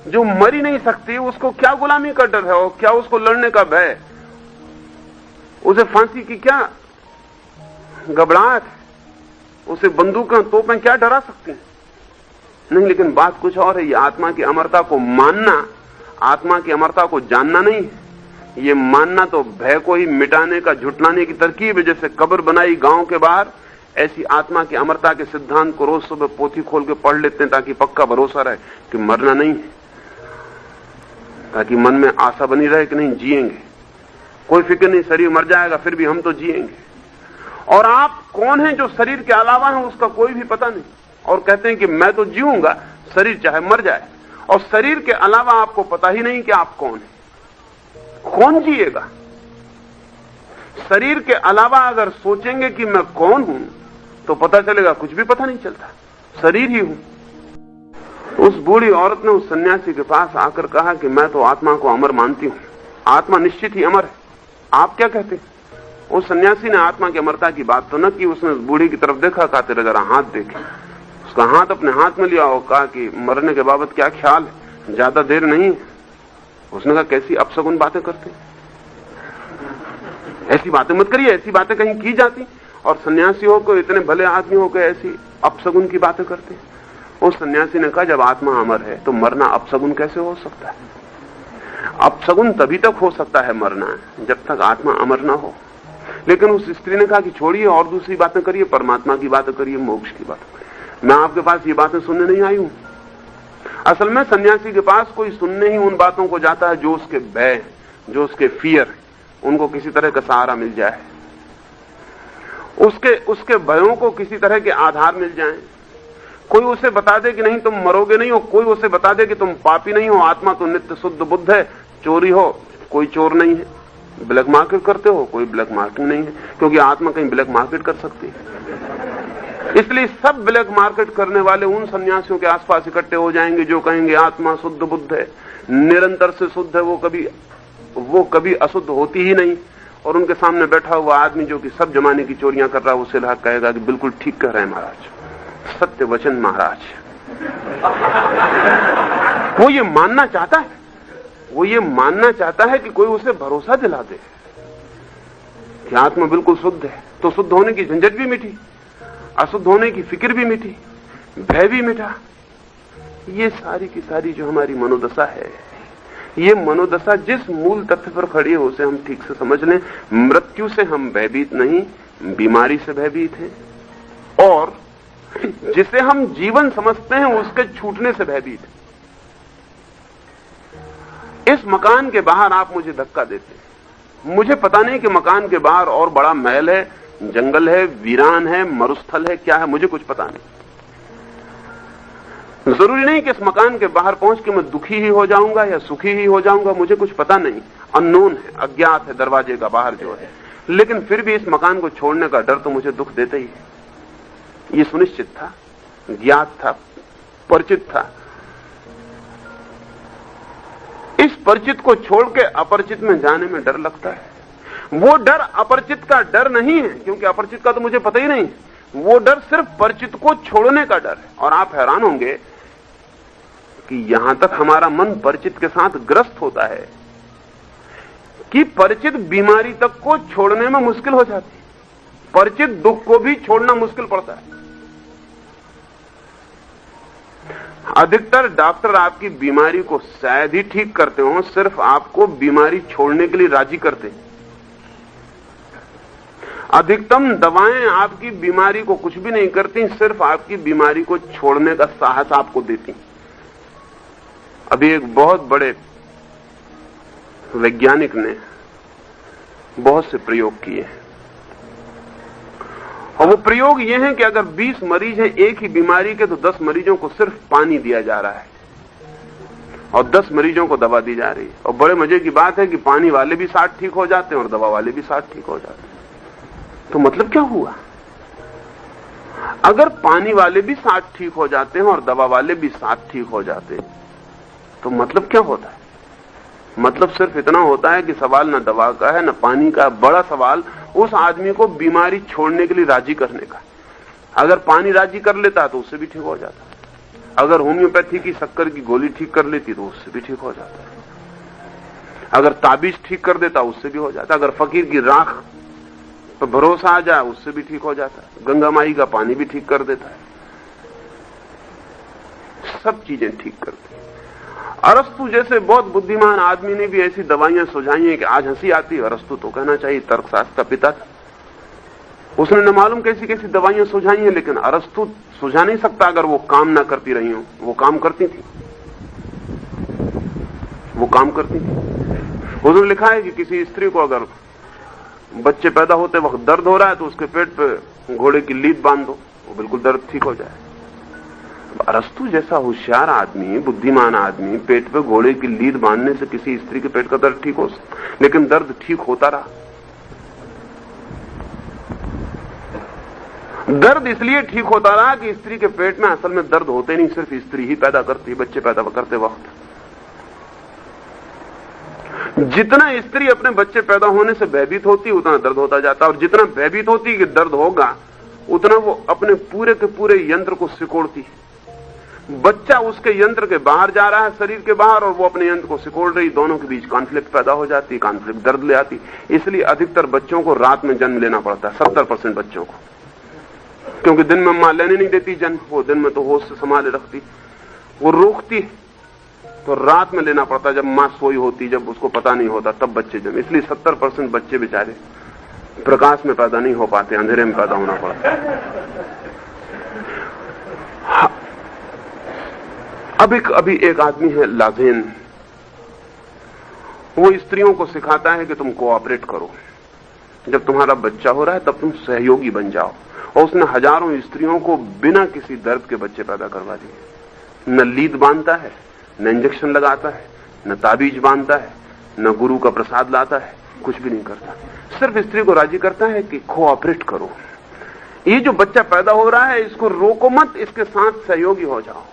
जो मर ही नहीं सकती, उसको क्या गुलामी का डर है और क्या उसको लड़ने का भय, उसे फांसी की क्या घबराहट, उसे बंदूकें तोपें क्या डरा सकती हैं? नहीं। लेकिन बात कुछ और है। ये आत्मा की अमरता को मानना, आत्मा की अमरता को जानना नहीं है। ये मानना तो भय को ही मिटाने का, झुटलाने की तरकीब है। जैसे कब्र बनाई गांव के बाहर, ऐसी आत्मा की अमरता के सिद्धांत को रोज सुबह पोथी खोल के पढ़ लेते हैं ताकि पक्का भरोसा रहे कि मरना नहीं है, ताकि मन में आशा बनी रहे कि नहीं जिएंगे। कोई फिक्र नहीं, शरीर मर जाएगा फिर भी हम तो जिएंगे। और आप कौन हैं जो शरीर के अलावा हैं उसका कोई भी पता नहीं, और कहते हैं कि मैं तो जीऊंगा, शरीर चाहे मर जाए। और शरीर के अलावा आपको पता ही नहीं कि आप कौन हैं। कौन जिएगा? शरीर के अलावा अगर सोचेंगे कि मैं कौन हूं तो पता चलेगा कुछ भी पता नहीं चलता, शरीर ही हूं। उस बूढ़ी औरत ने उस सन्यासी के पास आकर कहा कि मैं तो आत्मा को अमर मानती हूं, आत्मा निश्चित ही अमर है, आप क्या कहते हैं? उस सन्यासी ने आत्मा की अमरता की बात तो न की, उसने उस बूढ़ी की तरफ देखा, कहा तेरा जरा हाथ देखे। उसका हाथ अपने हाथ में लिया और कहा कि मरने के बाबत क्या ख्याल है, ज्यादा देर नहीं है। उसने कहा कैसी अपशगुन बातें करते, ऐसी बातें मत करिए, ऐसी बातें कहीं की जाती, और सन्यासी होकर, इतने भले आदमी होकर ऐसी अपशगुन की बातें करते। उस सन्यासी ने कहा जब आत्मा अमर है तो मरना अपशगुन कैसे हो सकता है? अपशगुन तभी तक हो सकता है मरना जब तक आत्मा अमर ना हो। लेकिन उस स्त्री ने कहा कि छोड़िए और दूसरी बातें करिए, परमात्मा की बातें करिए, मोक्ष की बातें करिए, मैं आपके पास ये बातें सुनने नहीं आई हूं। असल में सन्यासी के पास कोई सुनने ही उन बातों को जाता है जो उसके भय, जो उसके फियर, उनको किसी तरह का सहारा मिल जाए, उसके भयों को किसी तरह के आधार मिल जाएं। कोई उसे बता दे कि नहीं तुम मरोगे नहीं हो, कोई उसे बता दे कि तुम पापी नहीं हो, आत्मा तो नित्य शुद्ध बुद्ध है, चोरी हो कोई चोर नहीं है, ब्लैक मार्केट करते हो कोई ब्लैक मार्केट नहीं है, क्योंकि आत्मा कहीं ब्लैक मार्केट कर सकती है। इसलिए सब ब्लैक मार्केट करने वाले उन सन्यासियों के आसपास इकट्ठे हो जाएंगे जो कहेंगे आत्मा शुद्ध बुद्ध है, निरंतर से शुद्ध है, वो कभी अशुद्ध होती ही नहीं। और उनके सामने बैठा हुआ आदमी जो कि सब जमाने की चोरियां कर रहा है, उसे लाकर कहेगा कि बिल्कुल ठीक कह रहे हैं महाराज, सत्य वचन महाराज। वो ये मानना चाहता है, वो ये मानना चाहता है कि कोई उसे भरोसा दिला दे कि आत्मा बिल्कुल शुद्ध है, तो शुद्ध होने की झंझट भी मिटी, अशुद्ध होने की फिक्र भी मिटी, भय भी मिटा। ये सारी की सारी जो हमारी मनोदशा है, ये मनोदशा जिस मूल तथ्य पर खड़ी है उसे हम ठीक से समझ लें। मृत्यु से हम भयभीत नहीं, बीमारी से भयभीत हैं, और जिसे हम जीवन समझते हैं उसके छूटने से भयभीत हैं। इस मकान के बाहर आप मुझे धक्का देते, मुझे पता नहीं कि मकान के बाहर और बड़ा महल है, जंगल है, वीरान है, मरुस्थल है, क्या है, मुझे कुछ पता नहीं। जरूरी नहीं कि इस मकान के बाहर पहुंच के मैं दुखी ही हो जाऊंगा या सुखी ही हो जाऊंगा, मुझे कुछ पता नहीं, अननोन है, अज्ञात है दरवाजे का बाहर जो है। लेकिन फिर भी इस मकान को छोड़ने का डर तो मुझे दुख देता ही है। ये सुनिश्चित था, ज्ञात था, परिचित था। इस परिचित को छोड़ के अपरिचित में जाने में डर लगता है। वो डर अपरिचित का डर नहीं है, क्योंकि अपरिचित का तो मुझे पता ही नहीं। वो डर सिर्फ परिचित को छोड़ने का डर है। और आप हैरान होंगे कि यहां तक हमारा मन परिचित के साथ ग्रस्त होता है कि परिचित बीमारी तक को छोड़ने में मुश्किल हो जाती है, परिचित दुख को भी छोड़ना मुश्किल पड़ता है। अधिकतर डॉक्टर आपकी बीमारी को शायद ही ठीक करते हो, सिर्फ आपको बीमारी छोड़ने के लिए राजी करते हैं। अधिकतम दवाएं आपकी बीमारी को कुछ भी नहीं करती, सिर्फ आपकी बीमारी को छोड़ने का साहस आपको देती। अभी एक बहुत बड़े वैज्ञानिक ने बहुत से प्रयोग किए हैं, और वो प्रयोग ये हैं कि अगर 20 मरीज हैं एक ही बीमारी के, तो 10 मरीजों को सिर्फ पानी दिया जा रहा है और 10 मरीजों को दवा दी जा रही है। और बड़े मजे की बात है कि पानी वाले भी 60 ठीक हो जाते हैं और दवा वाले भी 60 ठीक हो जाते हैं। तो मतलब क्या हुआ? अगर पानी वाले भी 60 ठीक हो जाते हैं और दवा वाले भी 60 ठीक हो जाते हैं, तो मतलब क्या होता है? मतलब सिर्फ इतना होता है कि सवाल न दवा का है न पानी का, बड़ा सवाल उस आदमी को बीमारी छोड़ने के लिए राजी करने का। अगर पानी राजी कर लेता तो उससे भी ठीक हो जाता, अगर होम्योपैथी की शक्कर की गोली ठीक कर लेती तो उससे भी ठीक हो जाता, अगर ताबीज ठीक कर देता उससे भी हो जाता, अगर फकीर की राख पर भरोसा आ जाए उससे भी ठीक हो जाता, गंगा माई का पानी भी ठीक कर देता है, सब चीजें ठीक करती। अरस्तु जैसे बहुत बुद्धिमान आदमी ने भी ऐसी दवाइयां सुझाई हैं कि आज हंसी आती है। अरस्तु तो कहना चाहिए तर्कशास्त्र का पिता था, उसने न मालूम कैसी कैसी दवाइयां सुझाई हैं, लेकिन अरस्तु सुझा नहीं सकता अगर वो काम ना करती रही हो। वो काम करती थी, वो काम करती थी। उसने लिखा है कि किसी स्त्री को अगर बच्चे पैदा होते वक्त दर्द हो रहा है तो उसके पेट पे घोड़े की लीद बांध दो, वो बिल्कुल दर्द ठीक हो जाए। अरस्तु जैसा होशियार आदमी, बुद्धिमान आदमी, पेट पे घोड़े की लीद बांधने से किसी स्त्री के पेट का दर्द ठीक हो सकता, लेकिन दर्द ठीक होता रहा। दर्द इसलिए ठीक होता रहा कि स्त्री के पेट में असल में दर्द होते नहीं, सिर्फ स्त्री ही पैदा करती, बच्चे पैदा करते वक्त। जितना स्त्री अपने बच्चे पैदा होने से भयभीत होती उतना दर्द होता जाता, और जितना भयभीत होती कि दर्द होगा उतना वो अपने पूरे के पूरे यंत्र को सिकोड़ती। बच्चा उसके यंत्र के बाहर जा रहा है, शरीर के बाहर, और वो अपने यंत्र को सिकोड़ रही, दोनों के बीच कॉन्फ्लिक्ट पैदा हो जाती, कॉन्फ्लिक्ट दर्द ले आती। इसलिए अधिकतर बच्चों को रात में जन्म लेना पड़ता है, 70% बच्चों को, क्योंकि दिन में मां लेने नहीं देती जन्म, वो दिन में तो होश से संभाले रखती, वो रोकती, तो रात में लेना पड़ता, जब मां सोई होती, जब उसको पता नहीं होता, तब बच्चे जन्म। इसलिए 70% बच्चे बेचारे प्रकाश में पैदा नहीं हो पाते, अंधेरे में पैदा होना पड़ता है। अभी एक आदमी है लाजेन, वो स्त्रियों को सिखाता है कि तुम कोऑपरेट करो, जब तुम्हारा बच्चा हो रहा है तब तुम सहयोगी बन जाओ। और उसने हजारों स्त्रियों को बिना किसी दर्द के बच्चे पैदा करवा दिए। न लीद बांधता है, न इंजेक्शन लगाता है, न ताबीज बांधता है, न गुरु का प्रसाद लाता है, कुछ भी नहीं करता, सिर्फ स्त्री को राजी करता है कि कोऑपरेट करो, ये जो बच्चा पैदा हो रहा है इसको रोको मत, इसके साथ सहयोगी हो जाओ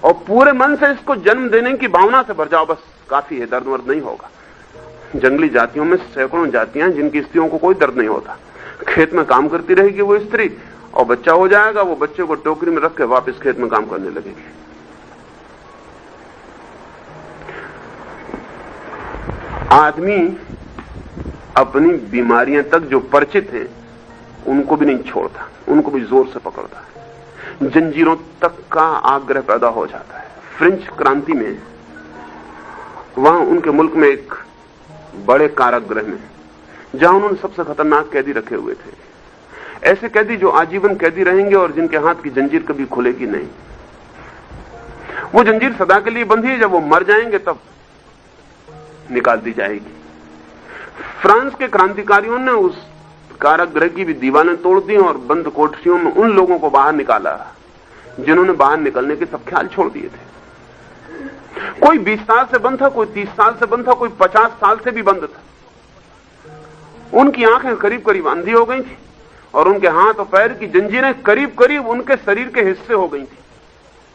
और पूरे मन से इसको जन्म देने की भावना से भर जाओ, बस काफी है, दर्द वर्द नहीं होगा। जंगली जातियों में सैकड़ों जातियां जिनकी स्त्रियों को कोई दर्द नहीं होता, खेत में काम करती रहेगी वो स्त्री, और बच्चा हो जाएगा, वो बच्चे को टोकरी में रख के वापस खेत में काम करने लगेगी। आदमी अपनी बीमारियां तक जो परिचित हैं उनको भी नहीं छोड़ता, उनको भी जोर से पकड़ता है, जंजीरों तक का आग्रह पैदा हो जाता है। फ्रेंच क्रांति में वहां उनके मुल्क में एक बड़े कारागृह में, जहां उन्होंने सबसे खतरनाक कैदी रखे हुए थे, ऐसे कैदी जो आजीवन कैदी रहेंगे और जिनके हाथ की जंजीर कभी खुलेगी नहीं। वो जंजीर सदा के लिए बंधी है, जब वो मर जाएंगे तब निकाल दी जाएगी। फ्रांस के क्रांतिकारियों ने उस कारागृह की भी दीवारें तोड़ दी और बंद कोठरियों में उन लोगों को बाहर निकाला जिन्होंने बाहर निकलने के सब ख्याल छोड़ दिए थे। कोई 20 साल से बंद था, कोई 30 साल से बंद था, कोई 50 साल से भी बंद था। उनकी आंखें करीब करीब अंधी हो गई थी और उनके हाथ और पैर की जंजीरें करीब करीब उनके शरीर के हिस्से हो गई थी।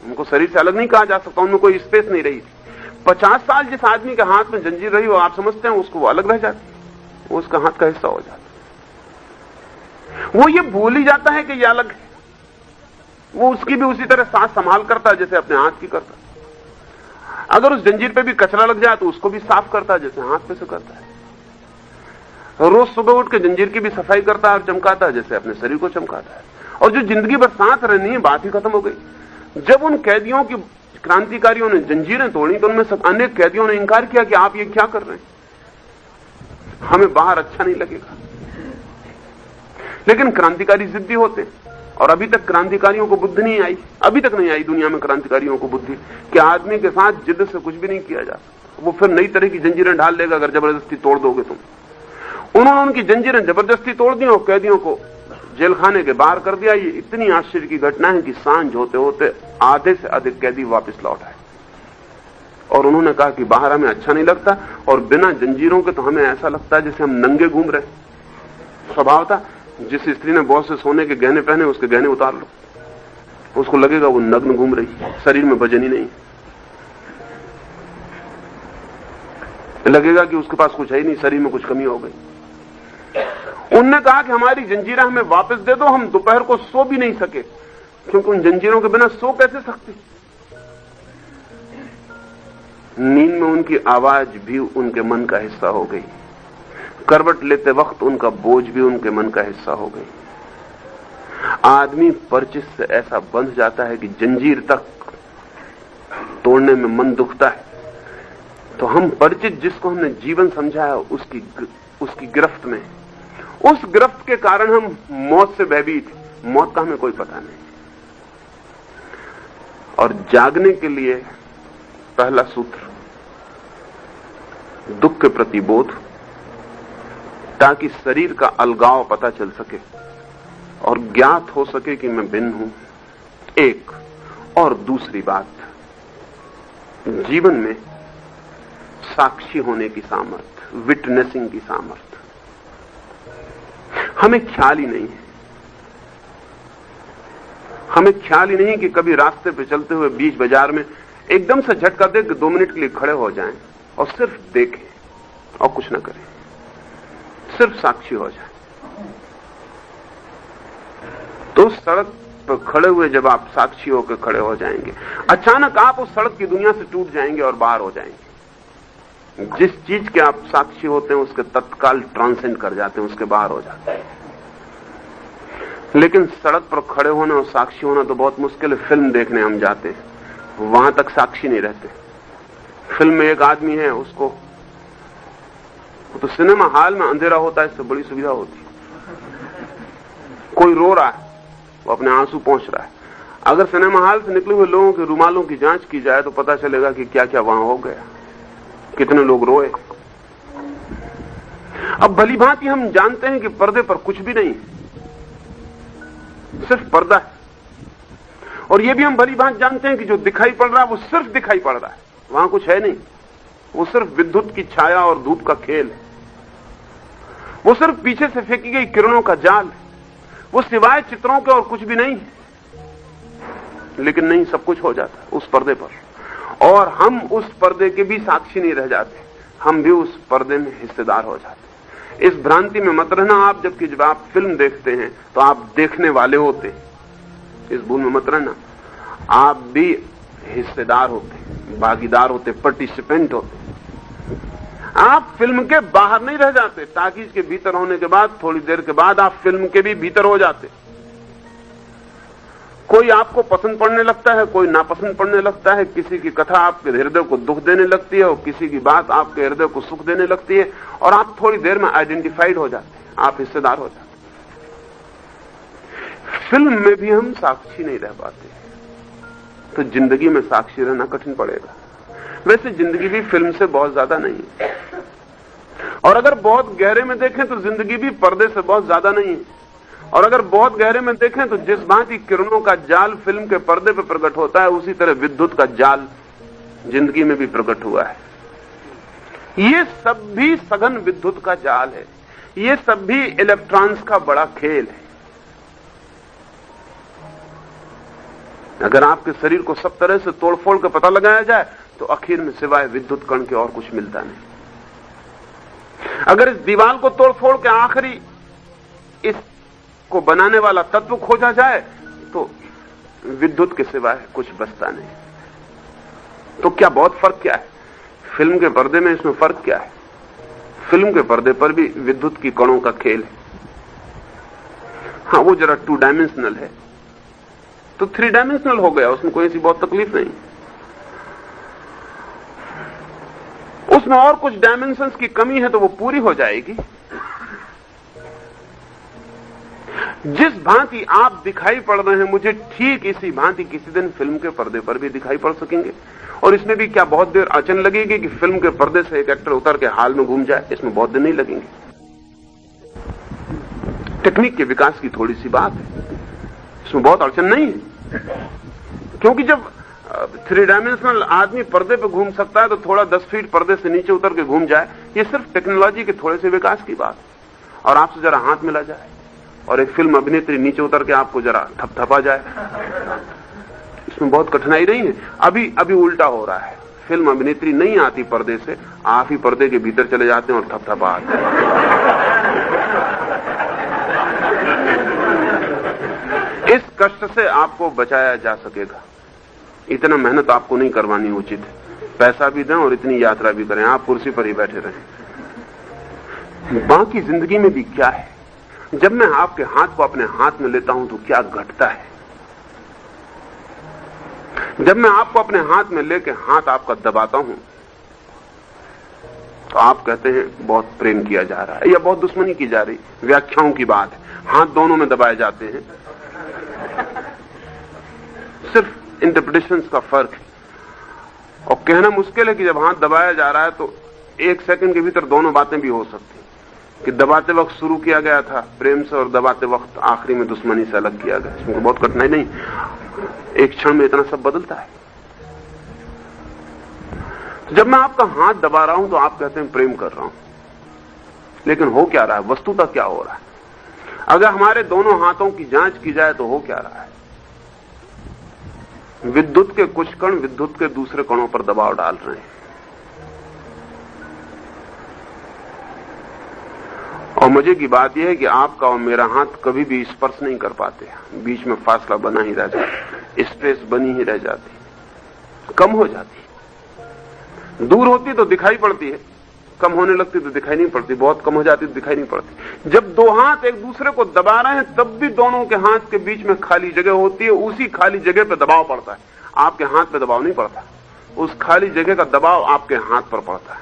उनको शरीर से अलग नहीं कहा जा सकता, उनमें कोई स्पेस नहीं रही थी। 50 साल जिस आदमी के हाथ में जंजीर रही हो, आप समझते हैं उसको वो अलग रह जाती, वो उसका हाथ का हिस्सा हो जाता, वो ये भूल ही जाता है कि ये अलग है। वो उसकी भी उसी तरह सांस संभाल करता है जैसे अपने हाथ की करता। अगर उस जंजीर पे भी कचरा लग जाए तो उसको भी साफ करता है जैसे हाथ पे से करता है। रोज सुबह उठ के जंजीर की भी सफाई करता है और चमकाता है जैसे अपने शरीर को चमकाता है। और जो जिंदगी भर साथ रहनी है, बात ही खत्म हो गई। जब उन कैदियों की क्रांतिकारियों ने जंजीरें तोड़ी तो उनमें से अनेक कैदियों ने इंकार किया कि आप ये क्या कर रहे हैं, हमें बाहर अच्छा नहीं लगेगा। लेकिन क्रांतिकारी जिद्दी होते, और अभी तक क्रांतिकारियों को बुद्धि नहीं आई, अभी तक नहीं आई दुनिया में क्रांतिकारियों को बुद्धि कि आदमी के साथ जिद से कुछ भी नहीं किया जा सकता। वो फिर नई तरह की जंजीरें ढाल लेगा अगर जबरदस्ती तोड़ दोगे तुम। उन्होंने उनकी जंजीरें जबरदस्ती तोड़ दी और कैदियों को जेल खाने के बाहर कर दिया। ये इतनी आश्चर्य की घटना है कि सांझ होते होते आधे से अधिक कैदी वापस लौट आए और उन्होंने कहा कि बाहर हमें अच्छा नहीं लगता और बिना जंजीरों के तो हमें ऐसा लगता है जैसे हम नंगे घूम रहे। स्वभाव था, जिस स्त्री ने बहुत से सोने के गहने पहने उसके गहने उतार लो, उसको लगेगा वो नग्न घूम रही, शरीर में वजन ही नहीं, लगेगा कि उसके पास कुछ है ही नहीं, शरीर में कुछ कमी हो गई। उनने कहा कि हमारी जंजीरें हमें वापस दे दो, हम दोपहर को सो भी नहीं सके, क्योंकि उन जंजीरों के बिना सो कैसे सकते। नींद में उनकी आवाज भी उनके मन का हिस्सा हो गई, करवट लेते वक्त उनका बोझ भी उनके मन का हिस्सा हो गई। आदमी परिचित से ऐसा बंध जाता है कि जंजीर तक तोड़ने में मन दुखता है। तो हम परिचित जिसको हमने जीवन समझा है उसकी गिरफ्त में, उस गिरफ्त के कारण हम मौत से भयभीत, मौत का हमें कोई पता नहीं। और जागने के लिए पहला सूत्र दुख के प्रति बोध, ताकि शरीर का अलगाव पता चल सके और ज्ञात हो सके कि मैं भिन्न हूं, एक। और दूसरी बात, जीवन में साक्षी होने की सामर्थ्य, विटनेसिंग की सामर्थ्य हमें ख्याल ही नहीं है। हमें ख्याल ही नहीं कि कभी रास्ते पे चलते हुए बीच बाजार में एकदम से झटका दे कि 2 मिनट के लिए खड़े हो जाएं और सिर्फ देखें और कुछ ना करें, सिर्फ साक्षी हो जाए। तो सड़क पर खड़े हुए जब आप साक्षी होकर खड़े हो जाएंगे, अचानक आप उस सड़क की दुनिया से टूट जाएंगे और बाहर हो जाएंगे। जिस चीज के आप साक्षी होते हैं उसके तत्काल ट्रांसेंड कर जाते हैं, उसके बाहर हो जाते हैं। लेकिन सड़क पर खड़े होना और साक्षी होना तो बहुत मुश्किल है। फिल्म देखने हम जाते हैं, वहां तक साक्षी नहीं रहते। फिल्म में एक आदमी है, उसको तो सिनेमा हॉल में अंधेरा होता है, इससे बड़ी सुविधा होती है। कोई रो रहा है, वो अपने आंसू पोंछ रहा है। अगर सिनेमा हॉल से निकले हुए लोगों के रुमालों की जांच की जाए तो पता चलेगा कि क्या क्या वहां हो गया, कितने लोग रोए। अब भली भांति हम जानते हैं कि पर्दे पर कुछ भी नहीं, सिर्फ पर्दा है। और यह भी हम भली भांति जानते हैं कि जो दिखाई पड़ रहा है वो सिर्फ दिखाई पड़ रहा है, वहां कुछ है नहीं। वो सिर्फ विद्युत की छाया और धूप का खेल है, वो सिर्फ पीछे से फेंकी गई किरणों का जाल है, वो सिवाय चित्रों के और कुछ भी नहीं है। लेकिन नहीं, सब कुछ हो जाता है उस पर्दे पर, और हम उस पर्दे के भी साक्षी नहीं रह जाते, हम भी उस पर्दे में हिस्सेदार हो जाते। इस भ्रांति में मत रहना आप, जबकि जब आप फिल्म देखते हैं तो आप देखने वाले होते, इस भूल में मत रहना। आप भी हिस्सेदार होते, भागीदार होते, पार्टिसिपेंट होते। आप फिल्म के बाहर नहीं रह जाते, टाकीज के भीतर होने के बाद थोड़ी देर के बाद आप फिल्म के भी भीतर हो जाते। कोई आपको पसंद पड़ने लगता है, कोई नापसंद पड़ने लगता है, किसी की कथा आपके हृदय को दुख देने लगती है और किसी की बात आपके हृदय को सुख देने लगती है, और आप थोड़ी देर में आइडेंटिफाइड हो जाते हैं, आप हिस्सेदार हो जाते। फिल्म में भी हम साक्षी नहीं रह पाते, तो जिंदगी में साक्षी रहना कठिन पड़ेगा। वैसे जिंदगी भी फिल्म से बहुत ज्यादा नहीं है, और अगर बहुत गहरे में देखें तो जिंदगी भी पर्दे से बहुत ज्यादा नहीं है, और अगर बहुत गहरे में देखें तो जिस भांति किरणों का जाल फिल्म के पर्दे पर प्रकट होता है, उसी तरह विद्युत का जाल जिंदगी में भी प्रकट हुआ है। ये सब भी सघन विद्युत का जाल है, ये सब भी इलेक्ट्रॉन्स का बड़ा खेल है। अगर आपके शरीर को सब तरह से तोड़फोड़ के पता लगाया जाए तो आखिर में सिवाय विद्युत कण के और कुछ मिलता नहीं। अगर इस दीवार को तोड़फोड़ के आखिरी इसको बनाने वाला तत्व खोजा जाए तो विद्युत के सिवाय कुछ बचता नहीं। तो क्या बहुत फर्क क्या है फिल्म के पर्दे में, इसमें फर्क क्या है? फिल्म के पर्दे पर भी विद्युत की कणों का खेल है। हाँ, वो जरा 2 डायमेंशनल है, तो 3 डायमेंशनल हो गया, उसमें कोई ऐसी बहुत तकलीफ नहीं। उसमें और कुछ डायमेंशंस की कमी है तो वो पूरी हो जाएगी। जिस भांति आप दिखाई पड़ रहे हैं, मुझे ठीक इसी भांति किसी दिन फिल्म के पर्दे पर भी दिखाई पड़ सकेंगे। और इसमें भी क्या बहुत देर अड़चन लगेगी कि फिल्म के पर्दे से एक एक्टर उतर के हाल में घूम जाए? इसमें बहुत दिन नहीं लगेंगे। टेक्निक के विकास की थोड़ी सी बात है, इसमें बहुत अड़चन नहीं है। क्योंकि जब 3 डायमेंशनल आदमी पर्दे पे घूम सकता है तो थोड़ा 10 फीट पर्दे से नीचे उतर के घूम जाए, ये सिर्फ टेक्नोलॉजी के थोड़े से विकास की बात। और आपसे जरा हाथ मिला जाए और एक फिल्म अभिनेत्री नीचे उतर के आपको जरा थपथपा जाए, इसमें बहुत कठिनाई नहीं है। अभी उल्टा हो रहा है, फिल्म अभिनेत्री नहीं आती पर्दे से, आप ही पर्दे के भीतर चले जाते हैं और थपथपा आते हैं। इस कष्ट से आपको बचाया जा सकेगा। इतना मेहनत आपको नहीं करवानी उचित है। पैसा भी दें और इतनी यात्रा भी करें, आप कुर्सी पर ही बैठे रहें। बाकी जिंदगी में भी क्या है? जब मैं आपके हाथ को अपने हाथ में लेता हूं तो क्या घटता है? जब मैं आपको अपने हाथ में लेके हाथ आपका दबाता हूं तो आप कहते हैं बहुत प्रेम किया जा रहा है या बहुत दुश्मनी की जा रही। व्याख्याओं की बात है, हाथ दोनों में दबाए जाते हैं, सिर्फ इंटरप्रिटेशंस का फर्क है। और कहना मुश्किल है कि जब हाथ दबाया जा रहा है तो 1 सेकंड के भीतर दोनों बातें भी हो सकती कि दबाते वक्त शुरू किया गया था प्रेम से और दबाते वक्त आखिरी में दुश्मनी से अलग किया गया। इसमें बहुत कठिनाई नहीं, एक क्षण में इतना सब बदलता है। जब मैं आपका हाथ दबा रहा हूं तो आप कहते हैं प्रेम कर रहा हूं, लेकिन हो क्या रहा है? वस्तुतः क्या हो रहा है? अगर हमारे दोनों हाथों की जांच की जाए तो हो क्या रहा है? विद्युत के कुछ कण विद्युत के दूसरे कणों पर दबाव डाल रहे हैं। और मजे की बात यह है कि आपका और मेरा हाथ कभी भी स्पर्श नहीं कर पाते, बीच में फासला बना ही रह जाता, स्पेस बनी ही रह जाती, कम हो जाती। दूर होती तो दिखाई पड़ती है, कम होने लगती तो दिखाई नहीं पड़ती, बहुत कम हो जाती तो दिखाई नहीं पड़ती। जब 2 हाथ एक दूसरे को दबा रहे हैं तब भी दोनों के हाथ के बीच में खाली जगह होती है, उसी खाली जगह पर दबाव पड़ता है। आपके हाथ पे दबाव नहीं पड़ता, उस खाली जगह का दबाव आपके हाथ पर पड़ता है।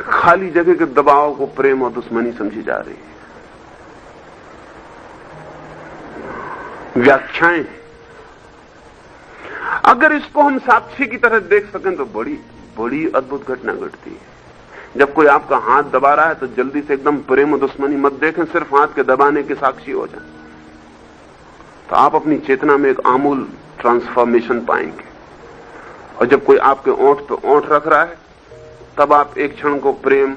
खाली जगह के दबाव को प्रेम और दुश्मनी समझी जा रही है। व्याख्याएं, अगर इसको हम साक्षी की तरह देख सकें तो बड़ी बड़ी अद्भुत घटना घटती है। जब कोई आपका हाथ दबा रहा है तो जल्दी से एकदम प्रेम और दुश्मनी मत देखें, सिर्फ हाथ के दबाने के साक्षी हो जाए तो आप अपनी चेतना में एक आमूल ट्रांसफॉर्मेशन पाएंगे। और जब कोई आपके ओंठ पे ओंठ रख रहा है तब आप एक क्षण को प्रेम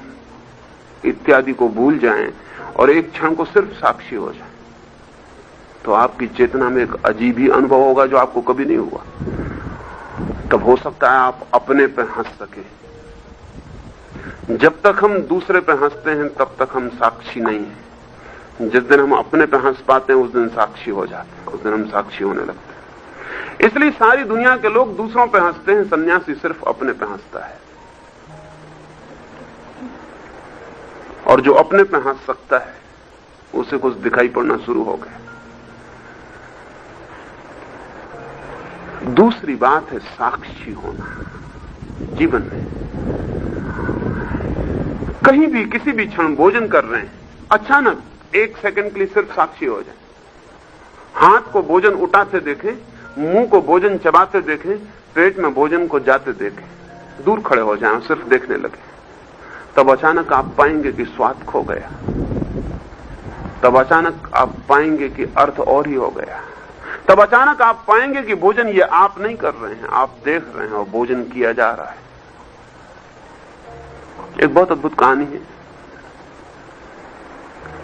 इत्यादि को भूल जाएं और एक क्षण को सिर्फ साक्षी हो जाएं, तो आपकी चेतना में एक अजीब ही अनुभव होगा जो आपको कभी नहीं हुआ। तब हो सकता है आप अपने पे हंस सके। जब तक हम दूसरे पे हंसते हैं तब तक हम साक्षी नहीं हैं। जिस दिन हम अपने पे हंस पाते हैं उस दिन साक्षी हो जाते हैं, उस दिन हम साक्षी होने लगते हैं। इसलिए सारी दुनिया के लोग दूसरों पे हंसते हैं, सन्यासी सिर्फ अपने पे हंसता है। और जो अपने पे हंस सकता है उसे कुछ दिखाई पड़ना शुरू हो गया। दूसरी बात है साक्षी होना। जीवन में कहीं भी किसी भी क्षण भोजन कर रहे हैं, अचानक 1 सेकंड के लिए सिर्फ साक्षी हो जाए। हाथ को भोजन उठाते देखें, मुंह को भोजन चबाते देखें, पेट में भोजन को जाते देखें, दूर खड़े हो जाएं, सिर्फ देखने लगे। तब अचानक आप पाएंगे कि स्वाद खो गया। तब अचानक आप पाएंगे कि अर्थ और ही हो गया। तब अचानक आप पाएंगे कि भोजन ये आप नहीं कर रहे हैं, आप देख रहे हैं और भोजन किया जा रहा है। एक बहुत अद्भुत कहानी है।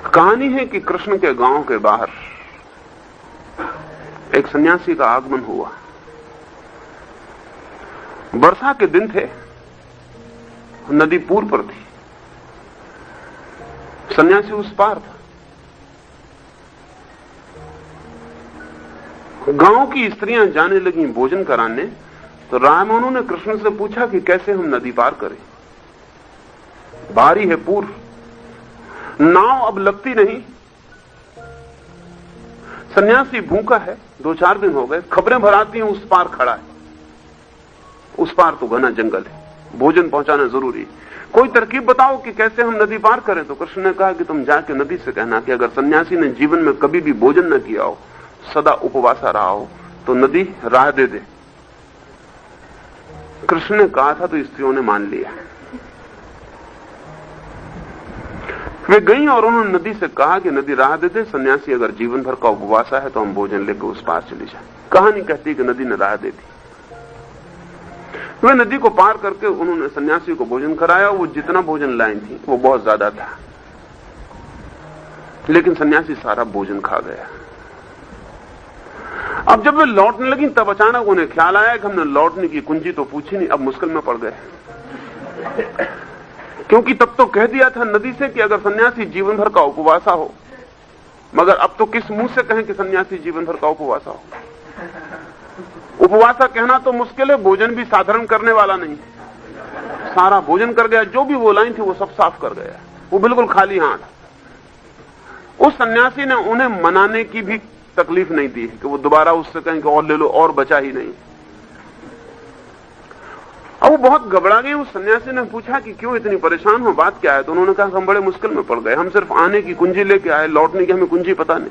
कहानी है कि कृष्ण के गांव के बाहर एक सन्यासी का आगमन हुआ। वर्षा के दिन थे, नदी पूर्व पर थी, सन्यासी उस पार था। गांव की स्त्रियां जाने लगी भोजन कराने, तो राम उन्होंने कृष्ण से पूछा कि कैसे हम नदी पार करें। बारी है पूर्व, नाव अब लगती नहीं। सन्यासी भूखा है, 2-4 दिन हो गए, खबरें भर आती हैं उस पार खड़ा है। उस पार तो घना जंगल है, भोजन पहुंचाना जरूरी। कोई तरकीब बताओ कि कैसे हम नदी पार करें। तो कृष्ण ने कहा कि तुम जाके नदी से कहना कि अगर सन्यासी ने जीवन में कभी भी भोजन न किया हो, सदा उपवासा रहा हो, तो नदी राह दे दे। कृष्ण ने कहा था तो स्त्रियों ने मान लिया। वे गईं और उन्होंने नदी से कहा कि नदी राह दे दे, सन्यासी अगर जीवन भर का उपवासा है तो हम भोजन लेकर उस पार चली जाए। कहानी कहती कि नदी ने राह दे दी। वे नदी को पार करके उन्होंने सन्यासी को भोजन कराया। वो जितना भोजन लाई थी वो बहुत ज्यादा था, लेकिन सन्यासी सारा भोजन खा गया। अब जब वे लौटने लगी तब अचानक उन्हें ख्याल आया कि हमने लौटने की कुंजी तो पूछी नहीं। अब मुश्किल में पड़ गए, क्योंकि तब तो कह दिया था नदी से कि अगर सन्यासी जीवन भर का उपवासा हो, मगर अब तो किस मुंह से कहें कि सन्यासी जीवन भर का उपवासा हो। उपवासा कहना तो मुश्किल है, भोजन भी साधारण करने वाला नहीं। सारा भोजन कर गया, जो भी वो लाई थी वो सब साफ कर गया, वो बिल्कुल खाली हाथ। उस सन्यासी ने उन्हें मनाने की भी तकलीफ नहीं दी कि वो दोबारा उससे कहें कि और ले लो, और बचा ही नहीं। अब वो बहुत घबरा गई। उस सन्यासी ने पूछा कि क्यों इतनी परेशान हो, बात क्या है? तो उन्होंने कहा हम बड़े मुश्किल में पड़ गए, हम सिर्फ आने की कुंजी लेके आए, लौटने की हमें कुंजी पता नहीं।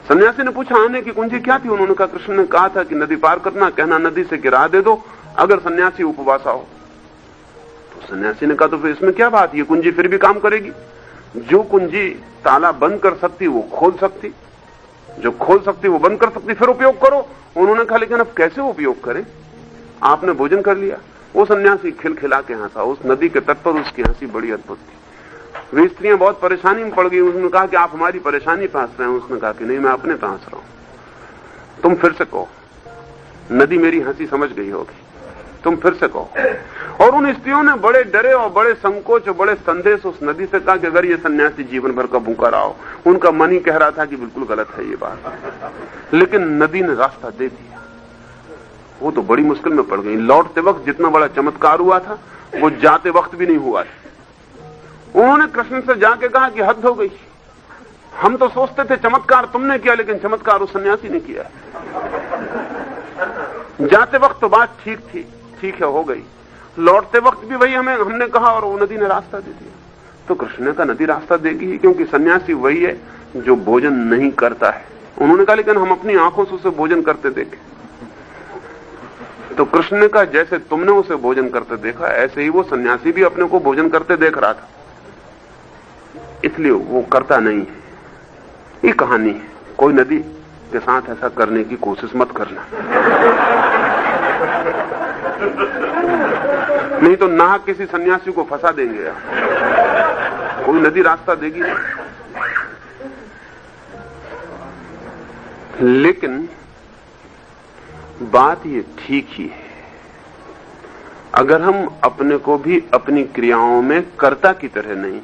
सन्यासी ने पूछा आने की कुंजी क्या थी? उन्होंने कहा कृष्ण ने कहा था कि नदी पार करना, कहना नदी से कि राह दे दो अगर सन्यासी उपवासा हो। तो सन्यासी ने कहा तो फिर इसमें क्या बात, ये कुंजी फिर भी काम करेगी। जो कुंजी ताला बंद कर सकती वो खोल सकती, जो खोल सकती वो बंद कर सकती, फिर उपयोग करो। उन्होंने कहा लेकिन अब कैसे उपयोग करें, आपने भोजन कर लिया। वो सन्यासी खिलखिला के हंसा। उस नदी के तट पर उसकी हंसी बड़ी अद्भुत थी। वे स्त्रियां बहुत परेशानी में पड़ गई। उसने कहा कि आप हमारी परेशानी पे हंस रहे हैं। उसने कहा कि नहीं, मैं अपने पे हंस रहा हूं। तुम फिर से कहो। नदी मेरी हंसी समझ गई होगी, तुम फिर से कहो। और उन स्त्रियों ने बड़े डरे और बड़े संकोच और बड़े संदेश उस नदी से कहा कि अगर ये सन्यासी जीवन भर का भूखा रहा हो। उनका मन ही कह रहा था कि बिल्कुल गलत है ये बात, लेकिन नदी ने रास्ता दे दिया। वो तो बड़ी मुश्किल में पड़ गई। लौटते वक्त जितना बड़ा चमत्कार हुआ था वो जाते वक्त भी नहीं हुआ। उन्होंने कृष्ण से जाके कहा कि हद हो गई, हम तो सोचते थे चमत्कार तुमने किया, लेकिन चमत्कार उस सन्यासी ने किया। जाते वक्त तो बात ठीक थी, ठीक है हो गई, लौटते वक्त भी वही हमने कहा और वो नदी ने रास्ता दे दिया। तो कृष्ण ने कहा नदी रास्ता देगी ही, क्योंकि सन्यासी वही है जो भोजन नहीं करता है। उन्होंने कहा लेकिन हम अपनी आंखों से उसे भोजन करते देखे। तो कृष्ण ने कहा जैसे तुमने उसे भोजन करते देखा, ऐसे ही वो सन्यासी भी अपने को भोजन करते देख रहा था, इसलिए वो करता नहीं है। ये कहानी है, कोई नदी के साथ ऐसा करने की कोशिश मत करना, नहीं तो नाहक किसी सन्यासी को फंसा देंगे। कोई नदी रास्ता देगी नहीं। लेकिन बात ये ठीक ही है, अगर हम अपने को भी अपनी क्रियाओं में कर्ता की तरह नहीं,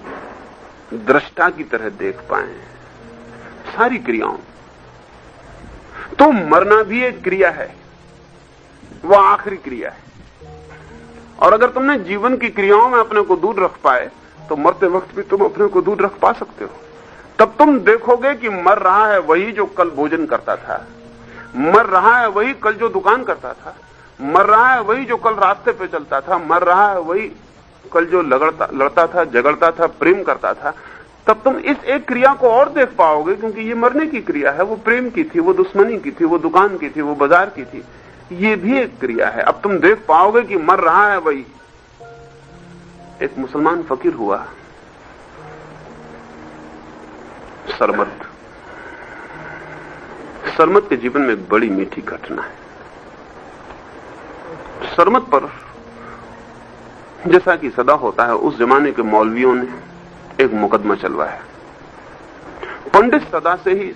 दृष्टा की तरह देख पाए सारी क्रियाओं, तो मरना भी एक क्रिया है, वो आखिरी क्रिया है। और अगर तुमने जीवन की क्रियाओं में अपने को दूर रख पाए तो मरते वक्त भी तुम अपने को दूर रख पा सकते हो। तब तुम देखोगे कि मर रहा है वही जो कल भोजन करता था, मर रहा है वही कल जो दुकान करता था, मर रहा है वही जो कल रास्ते पे चलता था, मर रहा है वही कल जो लड़ता था, झगड़ता था, प्रेम करता था। तब तुम इस एक क्रिया को और देख पाओगे, क्योंकि ये मरने की क्रिया है, वो प्रेम की थी, वो दुश्मनी की थी, वो दुकान की थी, वो बाजार की थी, ये भी एक क्रिया है। अब तुम देख पाओगे कि मर रहा है वही। एक मुसलमान फकीर हुआ सरमत। सरमत के जीवन में एक बड़ी मीठी घटना है। सरमत पर जैसा कि सदा होता है, उस जमाने के मौलवियों ने एक मुकदमा चलवाया। पंडित सदा से ही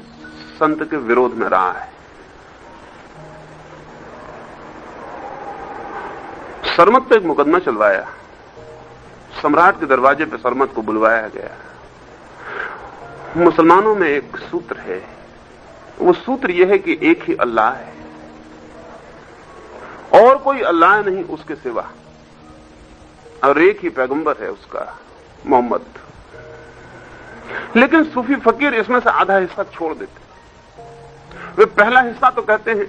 संत के विरोध में रहा है। सरमत पे एक मुकदमा चलवाया। सम्राट के दरवाजे पे सरमत को बुलवाया गया। मुसलमानों में एक सूत्र है, वो सूत्र यह है कि एक ही अल्लाह है और कोई अल्लाह नहीं उसके सिवा, और एक ही पैगंबर है उसका, मोहम्मद। लेकिन सूफी फकीर इसमें से आधा हिस्सा छोड़ देते। वे पहला हिस्सा तो कहते हैं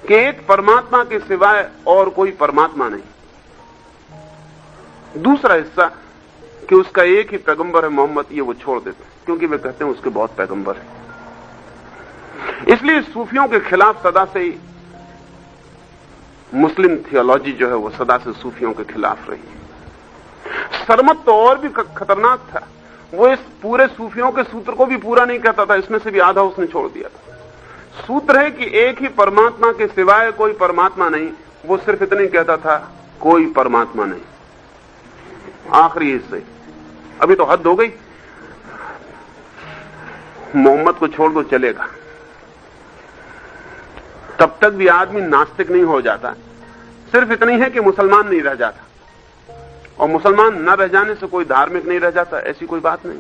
कि एक परमात्मा के सिवाय और कोई परमात्मा नहीं, दूसरा हिस्सा कि उसका एक ही पैगंबर है मोहम्मद, ये वो छोड़ देते हैं क्योंकि वे कहते हैं उसके बहुत पैगंबर हैं। इसलिए सूफियों के खिलाफ सदा से ही मुस्लिम थियोलॉजी जो है वो सदा से सूफियों के खिलाफ रही। सरमत तो और भी खतरनाक था, वो इस पूरे सूफियों के सूत्र को भी पूरा नहीं कहता था, इसमें से भी आधा उसने छोड़ दिया था। सूत्र है कि एक ही परमात्मा के सिवाय कोई परमात्मा नहीं, वो सिर्फ इतने कहता था कोई परमात्मा नहीं। आखिरी हिस्से अभी तो हद हो गई, मोहम्मद को छोड़ दो चलेगा, तब तक भी आदमी नास्तिक नहीं हो जाता, सिर्फ इतनी है कि मुसलमान नहीं रह जाता, और मुसलमान न रह जाने से कोई धार्मिक नहीं रह जाता, ऐसी कोई बात नहीं।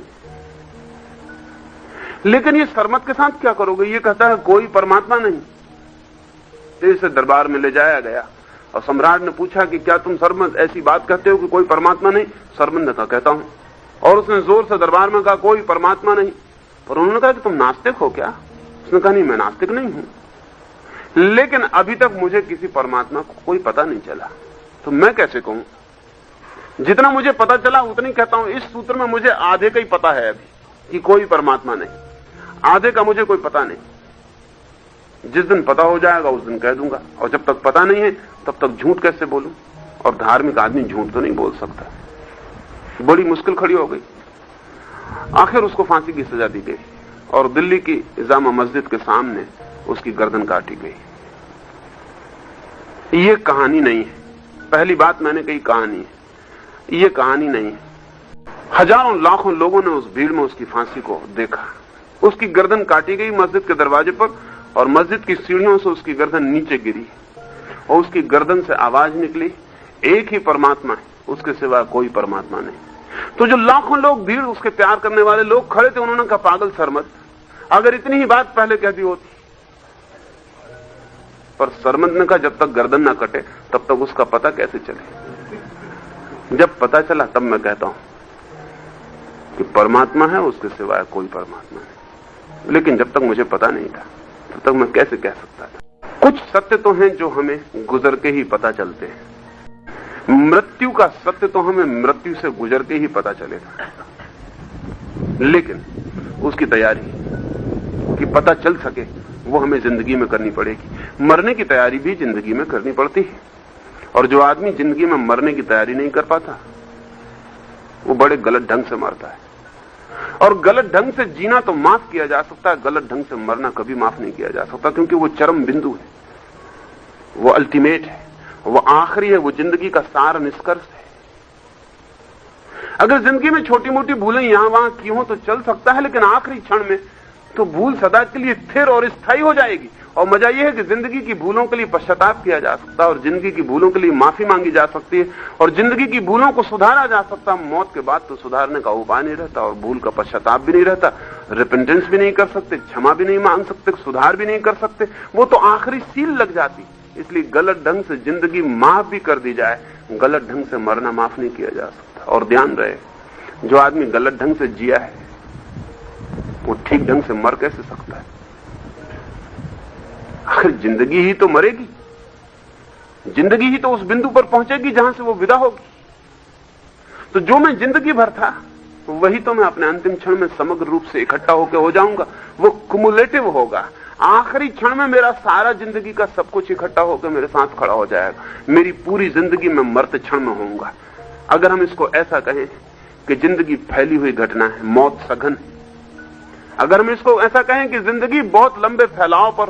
लेकिन ये सरमत के साथ क्या करोगे? ये कहता है कोई परमात्मा नहीं। तो इसे दरबार में ले जाया गया और सम्राट ने पूछा कि क्या तुम सरमत ऐसी बात कहते हो कि कोई परमात्मा नहीं? सरमत ने कहा कहता हूं। और उसने जोर से दरबार में कहा कोई परमात्मा नहीं। पर उन्होंने कहा कि तुम नास्तिक हो क्या? उसने कहा नहीं, मैं नास्तिक नहीं हूं, लेकिन अभी तक मुझे किसी परमात्मा को कोई पता नहीं चला, तो मैं कैसे कहूं? जितना मुझे पता चला उतनी कहता हूं। इस सूत्र में मुझे आधे का ही पता है अभी कि कोई परमात्मा नहीं, आधे का मुझे कोई पता नहीं। जिस दिन पता हो जाएगा उस दिन कह दूंगा, और जब तक पता नहीं है तब तक झूठ कैसे बोलूं? और धार्मिक आदमी झूठ तो नहीं बोल सकता। बड़ी मुश्किल खड़ी हो गई। आखिर उसको फांसी की सजा दी गई और दिल्ली की जामा मस्जिद के सामने उसकी गर्दन काटी गई। ये कहानी नहीं है, पहली बात मैंने कही कहानी है, ये कहानी नहीं है। हजारों लाखों लोगों ने उस भीड़ में उसकी फांसी को देखा। उसकी गर्दन काटी गई मस्जिद के दरवाजे पर, और मस्जिद की सीढ़ियों से उसकी गर्दन नीचे गिरी और उसकी गर्दन से आवाज निकली, एक ही परमात्मा है, उसके सिवा कोई परमात्मा नहीं। तो जो लाखों लोग भीड़, उसके प्यार करने वाले लोग खड़े थे, उन्होंने कहा पागल सरमत, अगर इतनी ही बात पहले कह दी होती। पर सरमत ने कहा जब तक गर्दन ना कटे तब तक उसका पता कैसे चले? जब पता चला तब मैं कहता हूं कि परमात्मा है, उसके सिवाय कोई परमात्मा नहीं। लेकिन जब तक मुझे पता नहीं था तब तक मैं कैसे कह सकता था? कुछ सत्य तो हैं जो हमें गुजर के ही पता चलते हैं। मृत्यु का सत्य तो हमें मृत्यु से गुजर के ही पता चलेगा, लेकिन उसकी तैयारी कि पता चल सके वो हमें जिंदगी में करनी पड़ेगी। मरने की तैयारी भी जिंदगी में करनी पड़ती है, और जो आदमी जिंदगी में मरने की तैयारी नहीं कर पाता वो बड़े गलत ढंग से मरता है। और गलत ढंग से जीना तो माफ किया जा सकता है, गलत ढंग से मरना कभी माफ नहीं किया जा सकता, क्योंकि वो चरम बिंदु है, वो अल्टीमेट है, वो आखिरी है, वो जिंदगी का सार निष्कर्ष है। अगर जिंदगी में छोटी मोटी भूलें यहां वहां की हो तो चल सकता है, लेकिन आखिरी क्षण में तो भूल सदा के लिए स्थिर और स्थायी हो जाएगी। और मजा यह है कि जिंदगी की भूलों के लिए पश्चाताप किया जा सकता है, और जिंदगी की भूलों के लिए माफी मांगी जा सकती है, और जिंदगी की भूलों को सुधारा जा सकता है। मौत के बाद तो सुधारने का उपाय नहीं रहता, और भूल का पश्चाताप भी नहीं रहता, रिपेंटेंस भी नहीं कर सकते, क्षमा भी नहीं मांग सकते, सुधार भी नहीं कर सकते, वो तो आखिरी सील लग जाती। इसलिए गलत ढंग से जिंदगी माफ भी कर दी जाए, गलत ढंग से मरना माफ नहीं किया जा सकता। और ध्यान रहे, जो आदमी गलत ढंग से जिया है वो ठीक ढंग से मर कैसे सकता है? आखिर जिंदगी ही तो मरेगी, जिंदगी ही तो उस बिंदु पर पहुंचेगी जहां से वो विदा होगी। तो जो मैं जिंदगी भर था वही तो मैं अपने अंतिम क्षण में समग्र रूप से इकट्ठा होकर हो जाऊंगा, वो कुमुलेटिव होगा। आखिरी क्षण में मेरा सारा जिंदगी का सब कुछ इकट्ठा होकर मेरे साथ खड़ा हो जाएगा। मेरी पूरी जिंदगी में मरते क्षण में होऊंगा। अगर हम इसको ऐसा कहें कि जिंदगी फैली हुई घटना है, मौत सघन है, अगर हम इसको ऐसा कहें कि जिंदगी बहुत लंबे फैलाव पर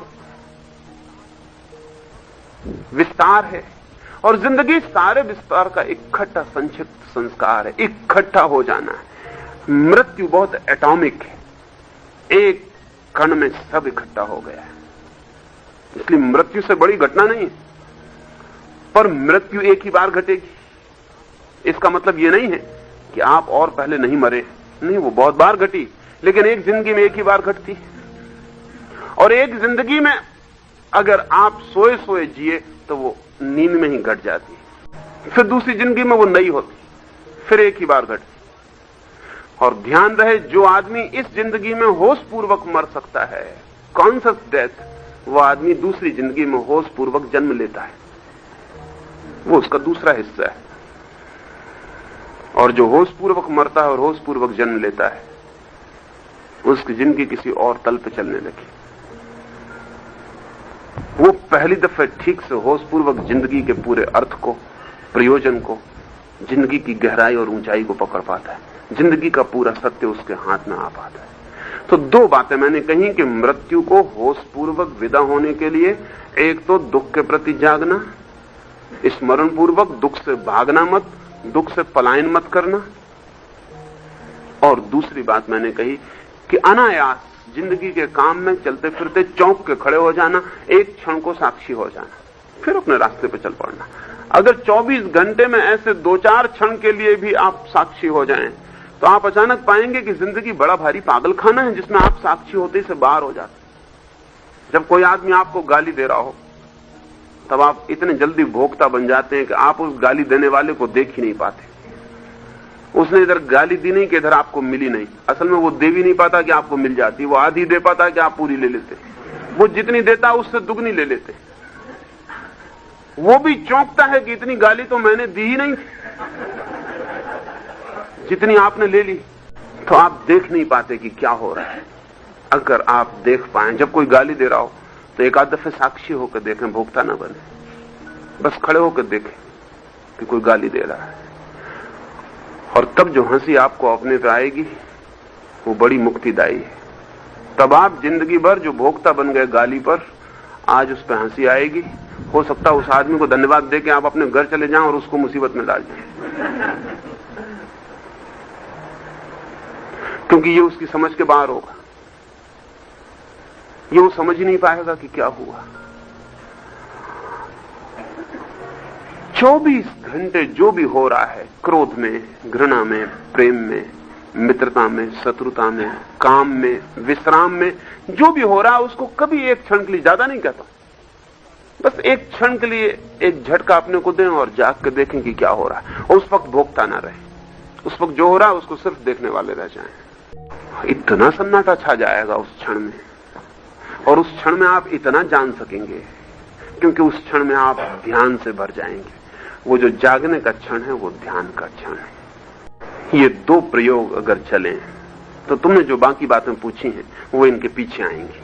विस्तार है, और जिंदगी सारे विस्तार का इकट्ठा संक्षिप्त संस्कार है, इकट्ठा हो जाना है। मृत्यु बहुत एटॉमिक है, एक कण में सब इकट्ठा हो गया है। इसलिए मृत्यु से बड़ी घटना नहीं है, पर मृत्यु एक ही बार घटेगी। इसका मतलब यह नहीं है कि आप और पहले नहीं मरे, नहीं, वो बहुत बार घटी, लेकिन एक जिंदगी में एक ही बार घटती। और एक जिंदगी में अगर आप सोए सोए जिए तो वो नींद में ही घट जाती, फिर दूसरी जिंदगी में वो नई होती, फिर एक ही बार घटती। और ध्यान रहे, जो आदमी इस जिंदगी में होश पूर्वक मर सकता है, कॉन्शियस डेथ, वो आदमी दूसरी जिंदगी में होश पूर्वक जन्म लेता है, वो उसका दूसरा हिस्सा है। और जो होश पूर्वक मरता है और होश पूर्वक जन्म लेता है, उसकी जिंदगी किसी और तल पे चलने लगी। वो पहली दफे ठीक से होश पूर्वक जिंदगी के पूरे अर्थ को, प्रयोजन को, जिंदगी की गहराई और ऊंचाई को पकड़ पाता है। जिंदगी का पूरा सत्य उसके हाथ में आ पाता है। तो दो बातें मैंने कही कि मृत्यु को होश पूर्वक विदा होने के लिए एक तो दुख के प्रति जागना, स्मरण पूर्वक दुख से भागना मत, दुख से पलायन मत करना। और दूसरी बात मैंने कही कि अनायास जिंदगी के काम में चलते फिरते चौंक के खड़े हो जाना, एक क्षण को साक्षी हो जाना, फिर अपने रास्ते पर चल पड़ना। अगर 24 घंटे में ऐसे 2-4 क्षण के लिए भी आप साक्षी हो जाएं, तो आप अचानक पाएंगे कि जिंदगी बड़ा भारी पागलखाना है जिसमें आप साक्षी होते से बाहर हो जाते। जब कोई आदमी आपको गाली दे रहा हो, तब आप इतने जल्दी भोक्ता बन जाते हैं कि आप उस गाली देने वाले को देख ही नहीं पाते। उसने इधर गाली दी नहीं कि इधर आपको मिली नहीं। असल में वो दे भी नहीं पाता कि आपको मिल जाती, वो आधी दे पाता कि आप पूरी ले लेते। वो जितनी देता उससे दुगनी ले लेते। वो भी चौंकता है कि इतनी गाली तो मैंने दी ही नहीं जितनी आपने ले ली। तो आप देख नहीं पाते कि क्या हो रहा है। अगर आप देख पाएं, जब कोई गाली दे रहा हो तो एक आध दफे साक्षी होकर देखें, भोक्ता ना बने, बस खड़े होकर देखें कि कोई गाली दे रहा है। और तब जो हंसी आपको अपने पे आएगी वो बड़ी मुक्तिदायी है। तब आप जिंदगी भर जो भोक्ता बन गए गाली पर, आज उस पर हंसी आएगी। हो सकता है उस आदमी को धन्यवाद दे के आप अपने घर चले जाएं और उसको मुसीबत में डाल दें, क्योंकि ये उसकी समझ के बाहर होगा। ये वो समझ ही नहीं पाएगा कि क्या हुआ। 24 घंटे जो भी हो रहा है, क्रोध में, घृणा में, प्रेम में, मित्रता में, शत्रुता में, काम में, विश्राम में, जो भी हो रहा है उसको कभी एक क्षण के लिए, ज्यादा नहीं कहता, बस एक क्षण के लिए एक झटका अपने को दें और जाग कर देखें कि क्या हो रहा है। और उस वक्त भोगता ना रहे, उस वक्त जो हो रहा है उसको सिर्फ देखने वाले रह जाएं। इतना सन्नाटा छा जाएगा उस क्षण में, और उस क्षण में आप इतना जान सकेंगे, क्योंकि उस क्षण में आप ध्यान से भर जाएंगे। वो जो जागने का क्षण है वो ध्यान का क्षण है। ये दो प्रयोग अगर चलें तो तुमने जो बाकी बातें पूछी हैं वो इनके पीछे आएंगी।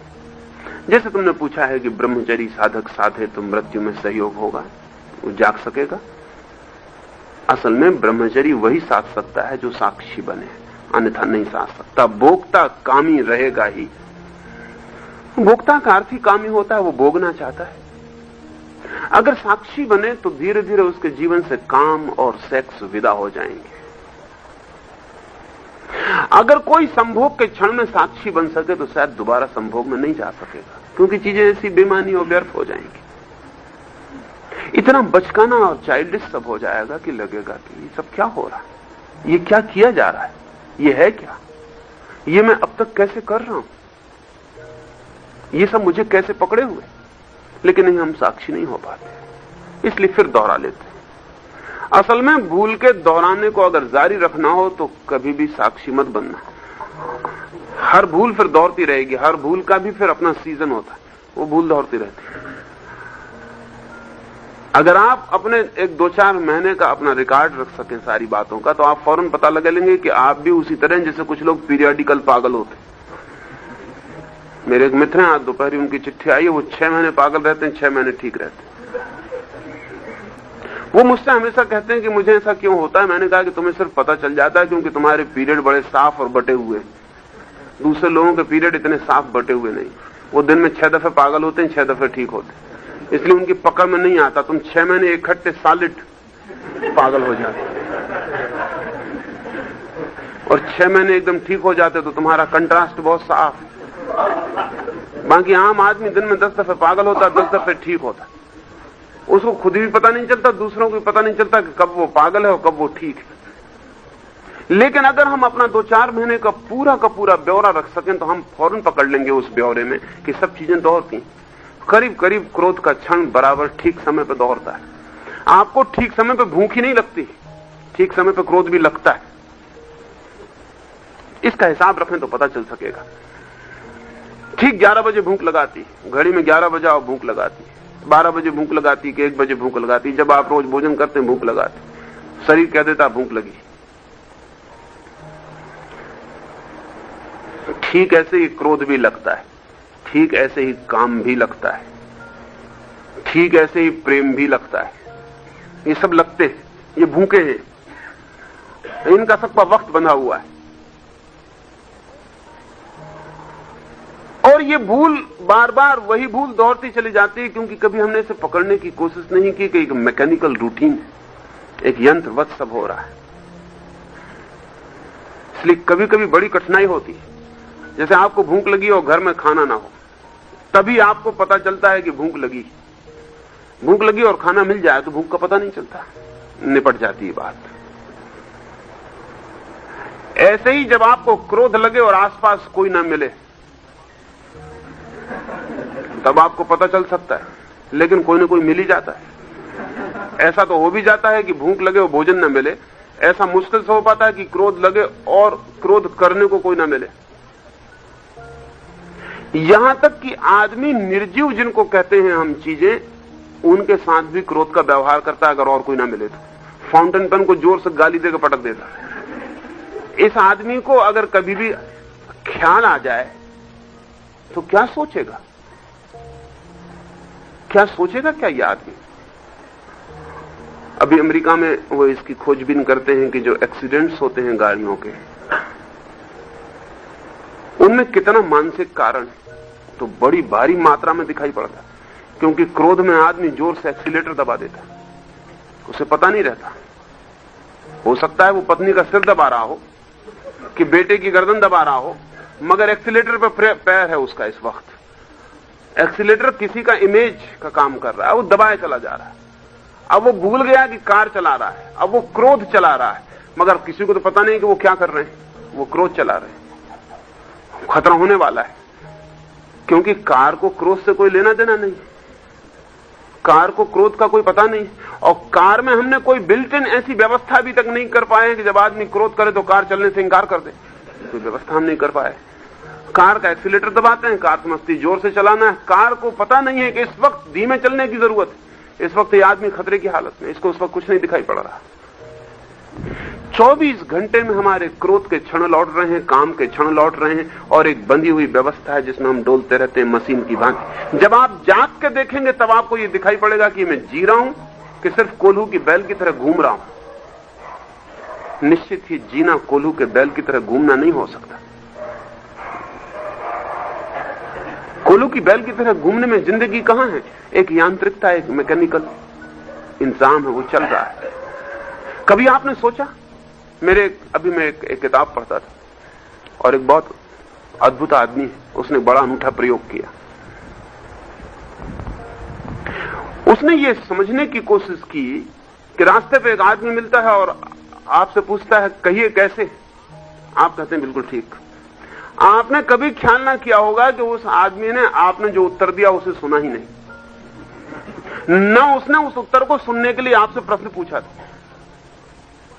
जैसे तुमने पूछा है कि ब्रह्मचरी साधक साधे तो मृत्यु में सहयोग होगा, वो जाग सकेगा। असल में ब्रह्मचरी वही साध सकता है जो साक्षी बने, अन्यथा नहीं साध सकता। भोक्ता कामी रहेगा ही। भोक्ता का अर्थ ही कामी होता है, वो भोगना चाहता है। अगर साक्षी बने तो धीरे धीरे उसके जीवन से काम और सेक्स विदा हो जाएंगे। अगर कोई संभोग के क्षण में साक्षी बन सके तो शायद दोबारा संभोग में नहीं जा सकेगा, क्योंकि चीजें ऐसी बेमानी और व्यर्थ हो जाएंगी। इतना बचकाना और चाइल्डिश सब हो जाएगा कि लगेगा कि ये सब क्या हो रहा है, ये क्या किया जा रहा है, ये है क्या, ये मैं अब तक कैसे कर रहा हूं, ये सब मुझे कैसे पकड़े हुए। लेकिन नहीं, हम साक्षी नहीं हो पाते, इसलिए फिर दोहरा लेते हैं। असल में भूल के दोहराने को अगर जारी रखना हो तो कभी भी साक्षी मत बनना। हर भूल फिर दोहरती रहेगी, हर भूल का भी फिर अपना सीजन होता है, वो भूल दोहरती रहती है। अगर आप अपने एक 2-4 महीने का अपना रिकॉर्ड रख सकें सारी बातों का, तो आप फौरन पता लगा लेंगे कि आप भी उसी तरह जैसे कुछ लोग पीरियडिकल पागल होते। मेरे एक मित्र हैं, आज दोपहर उनकी चिट्ठी आई है, वो 6 महीने पागल रहते हैं, 6 महीने ठीक रहते हैं। वो मुझसे हमेशा कहते हैं कि मुझे ऐसा क्यों होता है। मैंने कहा कि तुम्हें सिर्फ पता चल जाता है क्योंकि तुम्हारे पीरियड बड़े साफ और बटे हुए हैं। दूसरे लोगों के पीरियड इतने साफ बटे हुए नहीं। वो दिन में 6 दफे पागल होते हैं, 6 दफे ठीक होते हैं, इसलिए उनकी पकड़ में नहीं आता। तुम 6 महीने इकट्ठे सॉलिड पागल हो जाते और 6 महीने एकदम ठीक हो जाते, तो तुम्हारा कंट्रास्ट बहुत साफ। बाकी आम आदमी दिन में 10 दफे पागल होता, 10 दफे ठीक होता, उसको खुद भी पता नहीं चलता, दूसरों को भी पता नहीं चलता कि कब वो पागल है और कब वो ठीक है। लेकिन अगर हम अपना 2-4 महीने का पूरा ब्यौरा रख सकें तो हम फौरन पकड़ लेंगे उस ब्यौरे में कि सब चीजें दोहरती। करीब करीब क्रोध का क्षण बराबर ठीक समय पर दोहरता है। आपको ठीक समय पर भूख ही नहीं लगती, ठीक समय पर क्रोध भी लगता है। इसका हिसाब रखें तो पता चल सकेगा। ठीक 11 बजे भूख लगाती, घड़ी में 11 बजे और भूख लगाती, 12 बजे भूख लगाती कि 1 बजे भूख लगाती। जब आप रोज भोजन करते हैं भूख लगाती, शरीर कह देता भूख लगी, ठीक ऐसे ही क्रोध भी लगता है, ठीक ऐसे ही काम भी लगता है, ठीक ऐसे ही प्रेम भी लगता है। ये सब लगते हैं, ये भूखे हैं, इनका सबका वक्त बंधा हुआ है। और ये भूल बार बार वही भूल दोहरती चली जाती है, क्योंकि कभी हमने इसे पकड़ने की कोशिश नहीं की कि एक मैकेनिकल रूटीन, एक यंत्रवत सब हो रहा है। इसलिए कभी कभी बड़ी कठिनाई होती है। जैसे आपको भूख लगी और घर में खाना ना हो, तभी आपको पता चलता है कि भूख लगी। भूख लगी और खाना मिल जाए तो भूख का पता नहीं चलता, निपट जाती है बात। ऐसे ही जब आपको क्रोध लगे और आसपास कोई ना मिले, तब आपको पता चल सकता है, लेकिन कोई ना कोई मिल ही जाता है। ऐसा तो हो भी जाता है कि भूख लगे और भोजन न मिले। ऐसा मुश्किल से हो पाता है कि क्रोध लगे और क्रोध करने को कोई ना मिले। यहां तक कि आदमी निर्जीव जिनको कहते हैं हम चीजें, उनके साथ भी क्रोध का व्यवहार करता है अगर और कोई ना मिले तो। फाउंटेन पेन को जोर से गाली देकर पटक देता। इस आदमी को अगर कभी भी ख्याल आ जाए तो क्या सोचेगा, क्या सोचेगा क्या ये आदमी? अभी अमेरिका में वो इसकी खोजबीन करते हैं कि जो एक्सीडेंट्स होते हैं गाड़ियों के, उनमें कितना मानसिक कारण तो बड़ी भारी मात्रा में दिखाई पड़ता है। क्योंकि क्रोध में आदमी जोर से एक्सीलेटर दबा देता, उसे पता नहीं रहता। हो सकता है वो पत्नी का सिर दबा रहा हो कि बेटे की गर्दन दबा रहा हो, मगर एक्सीलेटर पर पैर है उसका। इस वक्त एक्सीलेटर किसी का इमेज का काम कर रहा है, वो दबाए चला जा रहा है। अब वो भूल गया कि कार चला रहा है, अब वो क्रोध चला रहा है, मगर किसी को तो पता नहीं कि वो क्या कर रहे हैं, वो क्रोध चला रहे हैं। खतरा होने वाला है, क्योंकि कार को क्रोध से कोई लेना देना नहीं, कार को क्रोध का कोई पता नहीं। और कार में हमने कोई बिल्ट इन ऐसी व्यवस्था अभी तक नहीं कर पाए कि जब आदमी क्रोध करे तो कार चलने से इंकार कर दे। कोई व्यवस्था हम नहीं कर पाए। कार का एक्सीलेटर दबाते हैं, कार समझती जोर से चलाना है। कार को पता नहीं है कि इस वक्त धीमे चलने की जरूरत है, इस वक्त ये आदमी खतरे की हालत में, इसको उस वक्त कुछ नहीं दिखाई पड़ रहा। 24 घंटे में हमारे क्रोध के क्षण लौट रहे हैं, काम के क्षण लौट रहे हैं, और एक बंधी हुई व्यवस्था है जिसमें हम डोलते रहते हैं मशीन की भांति। जब आप जाग के देखेंगे तब आपको ये दिखाई पड़ेगा कि मैं जी रहा हूं कि सिर्फ कोल्हू की बैल की तरह घूम रहा हूं। निश्चित ही जीना कोल्हू के बैल की तरह घूमना नहीं हो सकता। कोल्हू की बैल की तरह घूमने में जिंदगी कहां है? एक यांत्रिकता, एक मैकेनिकल इंतजाम है, वो चल रहा है। कभी आपने सोचा, अभी मैं एक किताब पढ़ता था और एक बहुत अद्भुत आदमी है, उसने बड़ा अनूठा प्रयोग किया। उसने ये समझने की कोशिश की कि रास्ते पे एक आदमी मिलता है और आपसे पूछता है कहिए कैसे, आप कहते हैं बिल्कुल ठीक। आपने कभी ख्याल ना किया होगा कि उस आदमी ने आपने जो उत्तर दिया उसे सुना ही नहीं, न उसने उस उत्तर को सुनने के लिए आपसे प्रश्न पूछा था।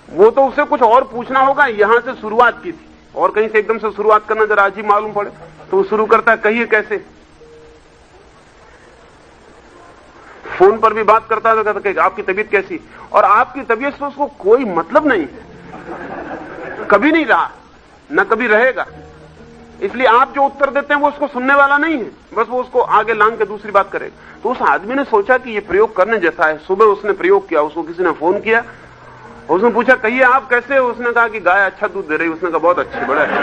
वो तो उसे कुछ और पूछना होगा, यहां से शुरुआत की थी, और कहीं से एकदम से शुरुआत करना जरा अजीब मालूम पड़े, तो वो शुरू करता है कहिए कैसे। फोन पर भी बात करता है तो कहता है आपकी तबीयत कैसी, और आपकी तबीयत से उसको कोई मतलब नहीं, कभी नहीं रहा, न कभी रहेगा। इसलिए आप जो उत्तर देते हैं वो उसको सुनने वाला नहीं है, बस वो उसको आगे लांग के दूसरी बात करेगा। तो उस आदमी ने सोचा कि ये प्रयोग करने जैसा है। सुबह उसने प्रयोग किया, उसको किसी ने फोन किया, उसने पूछा कहिए आप कैसे हो। उसने कहा कि गाय अच्छा दूध दे रही। उसने कहा बहुत अच्छी, बड़ा अच्छा,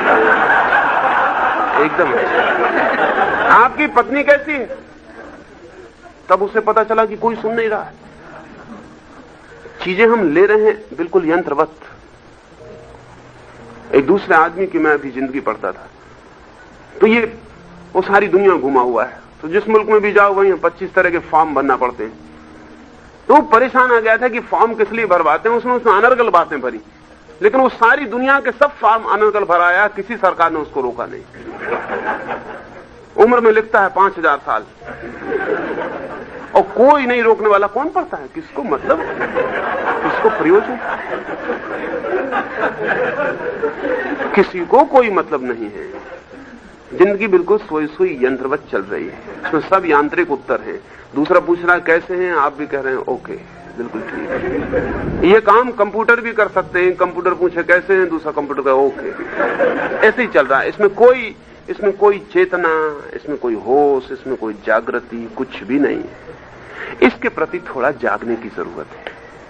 एकदम अच्छा। आपकी पत्नी कैसी है? तब उसे पता चला कि कोई सुन नहीं रहा है। चीजें हम ले रहे हैं बिल्कुल यंत्रवत। एक दूसरे आदमी की मैं अभी जिंदगी पढ़ता था, तो ये वो सारी दुनिया घुमा हुआ है, तो जिस मुल्क में भी जाओ वहीं 25 तरह के फॉर्म भरना पड़ते हैं। तो वो परेशान आ गया था कि फॉर्म किस लिए भरवाते हैं। उसने अनर्गल बातें भरी, लेकिन वो सारी दुनिया के सब फॉर्म अनर्गल भराया, किसी सरकार ने उसको रोका नहीं। उम्र में लिखता है 5000 साल, और कोई नहीं रोकने वाला। कौन पढ़ता है? किसको मतलब, किसको प्रयोजन? किसी को कोई मतलब नहीं है। जिंदगी बिल्कुल सोई सोई यंत्रवत चल रही है, इसमें सब यांत्रिक उत्तर हैं। दूसरा पूछ रहा है कैसे हैं, आप भी कह रहे हैं ओके, बिल्कुल ठीक है। ये काम कंप्यूटर भी कर सकते हैं, कंप्यूटर पूछे कैसे हैं, दूसरा कंप्यूटर का ओके। ऐसे ही चल रहा है, इसमें कोई इसमें कोई चेतना, इसमें कोई होश, इसमें कोई जागृति कुछ भी नहीं है। इसके प्रति थोड़ा जागने की जरूरत है,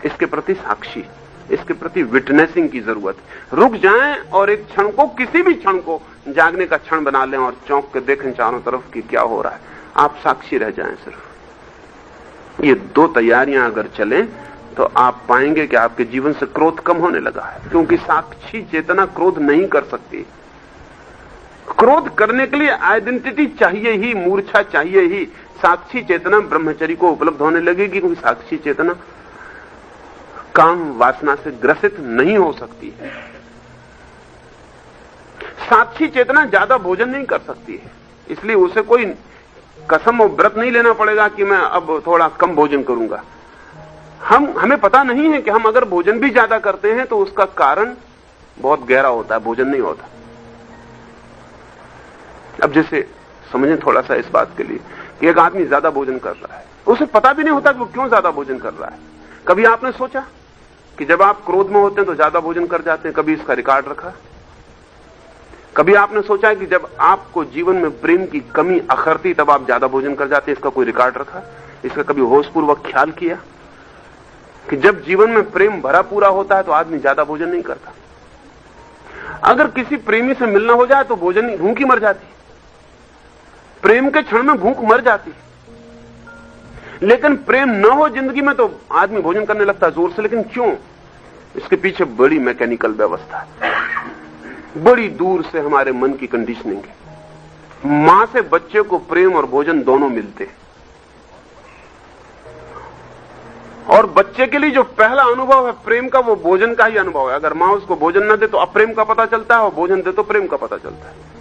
इसके प्रति साक्षी, इसके प्रति विटनेसिंग की जरूरत है। रुक जाएं और एक क्षण को, किसी भी क्षण को जागने का क्षण बना लें और चौंक के देखें चारों तरफ कि क्या हो रहा है। आप साक्षी रह जाएं सिर्फ। ये दो तैयारियां अगर चलें तो आप पाएंगे कि आपके जीवन से क्रोध कम होने लगा है, क्योंकि साक्षी चेतना क्रोध नहीं कर सकती। क्रोध करने के लिए आइडेंटिटी चाहिए ही, मूर्छा चाहिए ही। साक्षी चेतना ब्रह्मचरी को उपलब्ध होने लगेगी, क्योंकि साक्षी चेतना काम वासना से ग्रसित नहीं हो सकती है। साक्षी चेतना ज्यादा भोजन नहीं कर सकती है, इसलिए उसे कोई कसम और व्रत नहीं लेना पड़ेगा कि मैं अब थोड़ा कम भोजन करूंगा। हमें पता नहीं है कि हम अगर भोजन भी ज्यादा करते हैं तो उसका कारण बहुत गहरा होता है, भोजन नहीं होता। अब जैसे समझें थोड़ा सा इस बात के लिए कि एक आदमी ज्यादा भोजन कर रहा है, उसे पता भी नहीं होता कि वो क्यों ज्यादा भोजन कर रहा है। कभी आपने सोचा कि जब आप क्रोध में होते हैं तो ज्यादा भोजन कर जाते हैं? कभी इसका रिकॉर्ड रखा? कभी आपने सोचा कि जब आपको जीवन में प्रेम की कमी अखरती तब आप ज्यादा भोजन कर जाते हैं? इसका कोई रिकॉर्ड रखा? इसका कभी होशपूर्वक ख्याल किया कि जब जीवन में प्रेम भरा पूरा होता है तो आदमी ज्यादा भोजन नहीं करता? अगर किसी प्रेमी से मिलना हो जाए तो भोजन, भूख ही मर जाती। प्रेम के क्षण में भूख मर जाती, लेकिन प्रेम न हो जिंदगी में तो आदमी भोजन करने लगता है जोर से। लेकिन क्यों? इसके पीछे बड़ी मैकेनिकल व्यवस्था है, बड़ी दूर से हमारे मन की कंडीशनिंग है। मां से बच्चे को प्रेम और भोजन दोनों मिलते हैं, और बच्चे के लिए जो पहला अनुभव है प्रेम का, वो भोजन का ही अनुभव है। अगर मां उसको भोजन न दे तो अप्रेम का पता चलता है, और भोजन दे तो प्रेम का पता चलता है।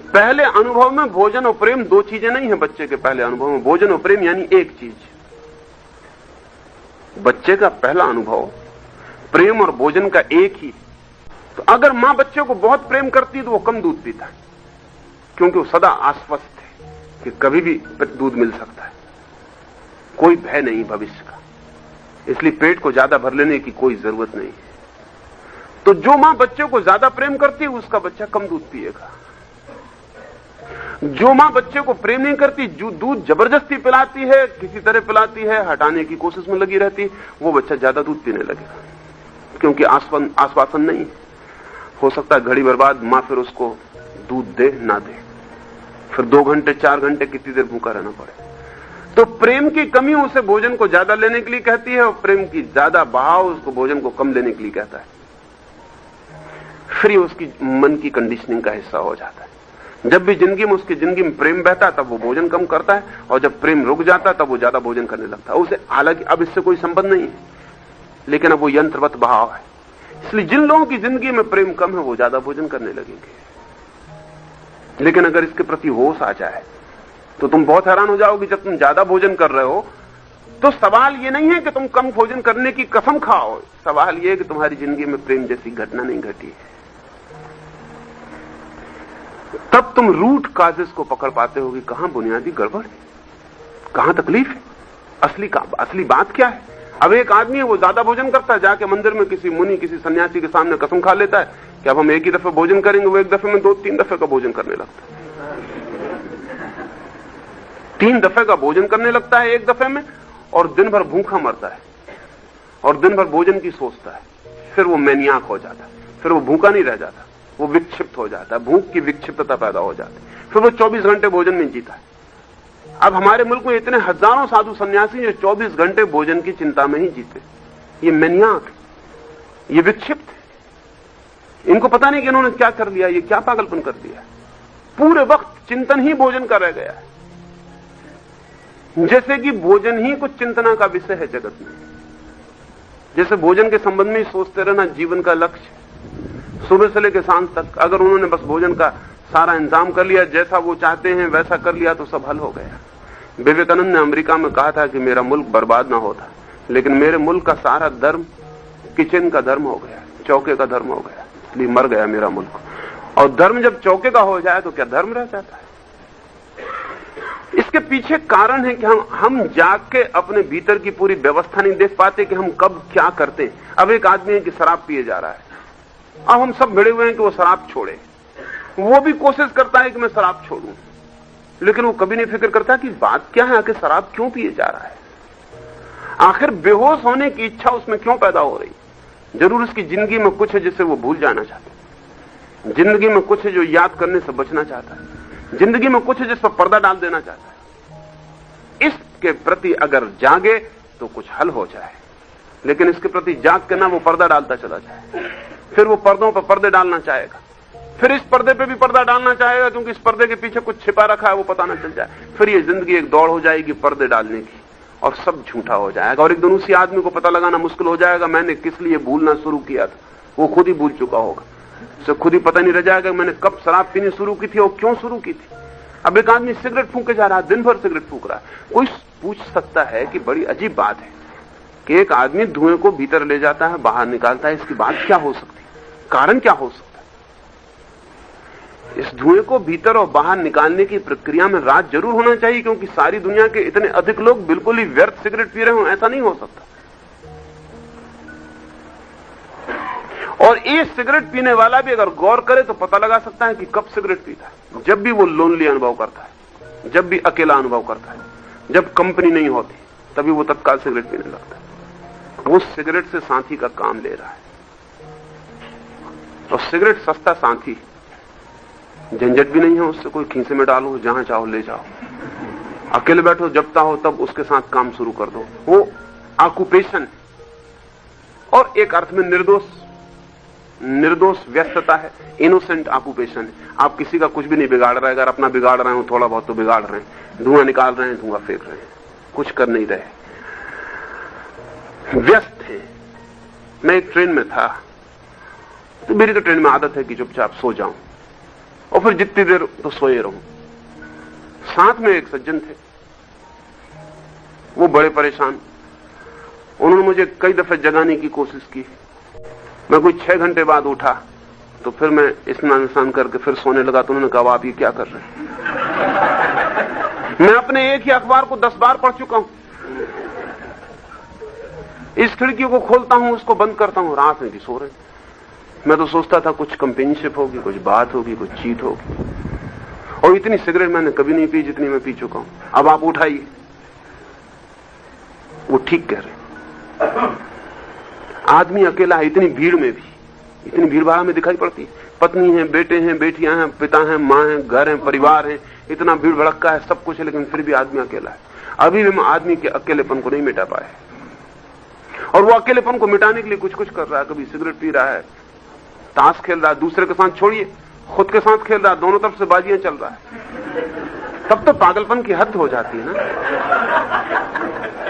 पहले अनुभव में भोजन और प्रेम दो चीजें नहीं है। बच्चे के पहले अनुभव में भोजन और प्रेम यानी एक चीज। बच्चे का पहला अनुभव प्रेम और भोजन का एक ही। तो अगर मां बच्चे को बहुत प्रेम करती है तो वो कम दूध पीता है, क्योंकि वो सदा आश्वस्त है कि कभी भी दूध मिल सकता है, कोई भय नहीं भविष्य का। इसलिए पेट को ज्यादा भर लेने की कोई जरूरत नहीं है। तो जो मां बच्चे को ज्यादा प्रेम करती है उसका बच्चा कम दूध पिएगा। जो मां बच्चे को प्रेम नहीं करती, जो दूध जबरदस्ती पिलाती है, किसी तरह पिलाती है, हटाने की कोशिश में लगी रहती, वो बच्चा ज्यादा दूध पीने लगेगा, क्योंकि आश्वासन नहीं है। हो सकता है घड़ी बर्बाद मां फिर उसको दूध दे ना दे, फिर 2 घंटे 4 घंटे कितनी देर भूखा रहना पड़े। तो प्रेम की कमी उसे भोजन को ज्यादा लेने के लिए कहती है, और प्रेम की ज्यादा बहाव उसको भोजन को कम लेने के लिए कहता है। फिर उसकी मन की कंडीशनिंग का हिस्सा हो जाता है। जब भी उसकी जिंदगी में प्रेम बहता है तब वो भोजन कम करता है, और जब प्रेम रुक जाता है तब वो ज्यादा भोजन करने लगता है। उसे हालांकि अब इससे कोई संबंध नहीं है, लेकिन अब वो यंत्रवत बहाव है। इसलिए जिन लोगों की जिंदगी में प्रेम कम है वो ज्यादा भोजन करने लगेंगे। लेकिन अगर इसके प्रति होश आ जाए तो तुम बहुत हैरान हो जाओगे। जब तुम ज्यादा भोजन कर रहे हो तो सवाल ये नहीं है कि तुम कम भोजन करने की कसम खाओ, सवाल ये है कि तुम्हारी जिंदगी में प्रेम जैसी घटना नहीं घटी है। तब तुम रूट काजेस को पकड़ पाते हो कि कहां बुनियादी गड़बड़ है, कहां तकलीफ है, असली बात क्या है। अब एक आदमी है वो ज्यादा भोजन करता है, जाके मंदिर में किसी मुनि किसी सन्यासी के सामने कसम खा लेता है कि अब हम एक ही दफे भोजन करेंगे। वो एक दफे में 2-3 दफे का भोजन करने लगता है, 3 दफे का भोजन करने लगता है एक दफे में, और दिन भर भूखा मरता है और दिन भर भोजन की सोचता है। फिर वो मैनियाक हो जाता है, फिर वो भूखा नहीं रह जाता, वो विक्षिप्त हो जाता है, भूख की विक्षिप्तता पैदा हो जाती है, फिर वो 24 घंटे भोजन में जीता है। अब हमारे मुल्क में इतने हजारों साधु सन्यासी जो 24 घंटे भोजन की चिंता में ही जीते। ये मैनियाक, ये विक्षिप्त है। इनको पता नहीं कि इन्होंने क्या कर लिया, ये क्या पागलपन कर दिया। पूरे वक्त चिंतन ही भोजन का रह गया है, जैसे कि भोजन ही कुछ चिंतना का विषय है जगत में। जैसे भोजन के संबंध में ही सोचते रहना जीवन का लक्ष्य, सुबह से लेकर सांझ तक। अगर उन्होंने बस भोजन का सारा इंतजाम कर लिया, जैसा वो चाहते हैं वैसा कर लिया, तो सब हल हो गया। विवेकानंद ने अमेरिका में कहा था कि मेरा मुल्क बर्बाद ना होता, लेकिन मेरे मुल्क का सारा धर्म किचन का धर्म हो गया, चौके का धर्म हो गया, इसलिए मर गया मेरा मुल्क। और धर्म जब चौके का हो जाए तो क्या धर्म रह जाता है? इसके पीछे कारण है कि हम जाग के अपने भीतर की पूरी व्यवस्था नहीं देख पाते कि हम कब क्या करते हैं। अब एक आदमी है कि शराब पिए जा रहा है, अब हम सब भिड़े हुए हैं कि वो शराब छोड़े, वो भी कोशिश करता है कि मैं शराब छोड़ूं, लेकिन वो कभी नहीं फिक्र करता कि बात क्या है, आखिर शराब क्यों पिए जा रहा है, आखिर बेहोश होने की इच्छा उसमें क्यों पैदा हो रही। जरूर उसकी जिंदगी में कुछ है जिसे वो भूल जाना चाहता है, जिंदगी में कुछ है जो याद करने से बचना चाहता है, जिंदगी में कुछ है जिस पर पर्दा डाल देना चाहता है। इसके प्रति अगर जागे तो कुछ हल हो जाए, लेकिन इसके प्रति जाग के ना वो पर्दा डालता चला जाए, फिर वो पर्दों पर पर्दे डालना चाहेगा, फिर इस पर्दे पे भी पर्दा डालना चाहेगा क्योंकि इस पर्दे के पीछे कुछ छिपा रखा है वो पता ना चल जाए। फिर ये जिंदगी एक दौड़ हो जाएगी पर्दे डालने की और सब झूठा हो जाएगा और एक दिन उसी आदमी को पता लगाना मुश्किल हो जाएगा मैंने किस लिए भूलना शुरू किया था। वो खुद ही भूल चुका होगा, उसे खुद ही पता नहीं रह जाएगा मैंने कब शराब पीनी शुरू की थी और क्यों शुरू की थी। अब एक आदमी सिगरेट फूंके जा रहा है, दिन भर सिगरेट फूंक रहा है। कोई पूछ सकता है कि बड़ी अजीब बात है कि एक आदमी धुएं को भीतर ले जाता है, बाहर निकालता है, इसकी बात क्या हो सकती है, कारण क्या हो सकता है। इस धुएं को भीतर और बाहर निकालने की प्रक्रिया में राज जरूर होना चाहिए, क्योंकि सारी दुनिया के इतने अधिक लोग बिल्कुल ही व्यर्थ सिगरेट पी रहे हो, ऐसा नहीं हो सकता। और ये सिगरेट पीने वाला भी अगर गौर करे तो पता लगा सकता है कि कब सिगरेट पीता है। जब भी वो लोनली अनुभव करता है, जब भी अकेला अनुभव करता है, जब कंपनी नहीं होती, तभी वो तत्काल सिगरेट पीने लगता है। वो सिगरेट से साथी का काम ले रहा है और सिगरेट सस्ता साथी, झंझट भी नहीं है उससे, कोई खीसे में डालो, जहां चाहो ले जाओ, अकेले बैठो, जब चाहो तब उसके साथ काम शुरू कर दो। वो ऑक्यूपेशन और एक अर्थ में निर्दोष व्यस्तता है, इनोसेंट ऑक्यूपेशन है। आप किसी का कुछ भी नहीं बिगाड़ रहे, अगर अपना बिगाड़ रहे हो थोड़ा बहुत तो बिगाड़ रहे हैं, धुआं निकाल रहे हैं, धुआं फेंक रहे हैं, कुछ कर नहीं रहे, व्यस्त है। मैं एक ट्रेन में था, तो मेरी तो ट्रेन में आदत है कि चुपचाप सो जाऊं और फिर जितनी देर तो सोए रहूं। साथ में एक सज्जन थे, वो बड़े परेशान, उन्होंने मुझे कई दफे जगाने की कोशिश की। मैं कोई 6 घंटे बाद उठा तो फिर मैं स्नान स्नान करके फिर सोने लगा, तो उन्होंने कहा आप ये क्या कर रहे हैं। मैं अपने एक ही अखबार को 10 बार पढ़ चुका हूं, इस खिड़की को खोलता हूं, उसको बंद करता हूं, रात में भी सो रहे। मैं तो सोचता था कुछ कंपेनियनशिप होगी, कुछ बात होगी, कुछ चीट होगी, और इतनी सिगरेट मैंने कभी नहीं पी जितनी मैं पी चुका हूं। अब आप उठाइए, वो ठीक कह रहे। आदमी अकेला है, इतनी भीड़ में भी, इतनी भीड़ भाड़ में दिखाई पड़ती है, पत्नी है, बेटे हैं, बेटियां हैं, पिता हैं, मां हैं, घर हैं, परिवार है, इतना भीड़ भड़का है, सब कुछ है, लेकिन फिर भी आदमी अकेला है। अभी भी हम आदमी के अकेलेपन को नहीं मिटा पाए, और वो अकेलेपन को मिटाने के लिए कुछ कुछ कर रहा है। कभी सिगरेट पी रहा है, ताश खेल रहा है, दूसरे के साथ छोड़िए, खुद के साथ खेल रहा है, दोनों तरफ से बाजियां चल रहा है। तब तो पागलपन की हद हो जाती है ना,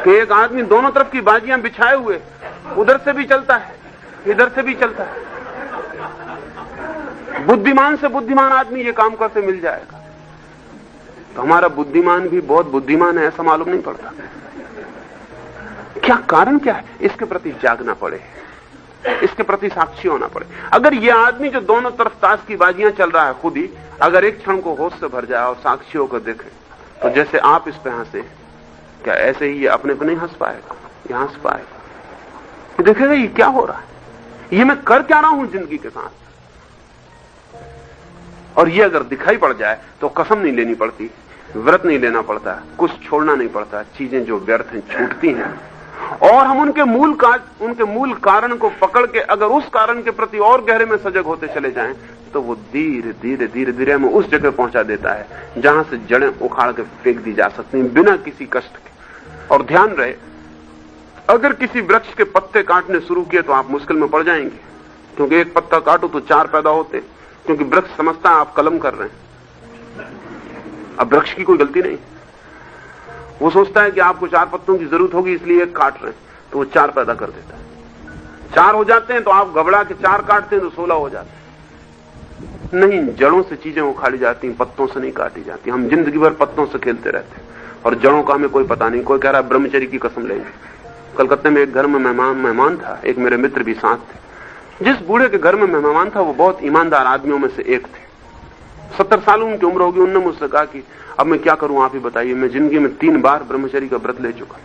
कि एक आदमी दोनों तरफ की बाजियां बिछाए हुए, उधर से भी चलता है, इधर से भी चलता है। बुद्धिमान से बुद्धिमान आदमी ये काम करते मिल जाएगा, तो हमारा बुद्धिमान भी बहुत बुद्धिमान है ऐसा मालूम नहीं पड़ता। क्या कारण क्या है, इसके प्रति जागना पड़े, इसके प्रति साक्षी होना पड़े। अगर ये आदमी जो दोनों तरफ ताश की बाजियां चल रहा है, खुद ही अगर एक क्षण को होश से भर जाए और साक्षी होकर देखे, तो जैसे आप इस पे हंसे, क्या ऐसे ही ये अपने पे नहीं हंस पाएगा, ये हंस पाएगा, देखेगा ये क्या हो रहा है, ये मैं कर क्या रहा हूं जिंदगी के साथ। और ये अगर दिखाई पड़ जाए तो कसम नहीं लेनी पड़ती, व्रत नहीं लेना पड़ता, कुछ छोड़ना नहीं पड़ता, चीजें जो व्यर्थ हैं छूटती हैं, और हम उनके मूल कारण को पकड़ के अगर उस कारण के प्रति और गहरे में सजग होते चले जाएं, तो वो धीरे धीरे धीरे धीरे हमें उस जगह पहुंचा देता है जहां से जड़ें उखाड़ के फेंक दी जा सकती हैं बिना किसी कष्ट के। और ध्यान रहे, अगर किसी वृक्ष के पत्ते काटने शुरू किए तो आप मुश्किल में पड़ जाएंगे, क्योंकि एक पत्ता काटो तो 4 पैदा होते, क्योंकि वृक्ष समझता है आप कलम कर रहे हैं। अब वृक्ष की कोई गलती नहीं, वो सोचता है कि आपको 4 पत्तों की जरूरत होगी इसलिए एक काट रहे हैं, तो वो 4 पैदा कर देता है। 4 हो जाते हैं तो आप घबरा के 4 काटते हैं तो 16 हो जाते हैं। नहीं, जड़ों से चीजें उखाड़ी जाती हैं, पत्तों से नहीं काटी जाती। हम जिंदगी भर पत्तों से खेलते रहते हैं और जड़ों का हमें कोई पता नहीं। कोई कह रहा है ब्रह्मचर्य की कसम लेंगे। कलकत्ते में एक घर में मेहमान था, एक मेरे मित्र भी साथ थे। जिस बूढ़े के घर में मेहमान था वो बहुत ईमानदार आदमियों में से एक थे। 70 साल उनकी उम्र होगी। उन्होंने मुझसे कहा कि अब मैं क्या करूं, आप ही बताइए, मैं जिंदगी में 3 बार ब्रह्मचर्य का व्रत ले चुका।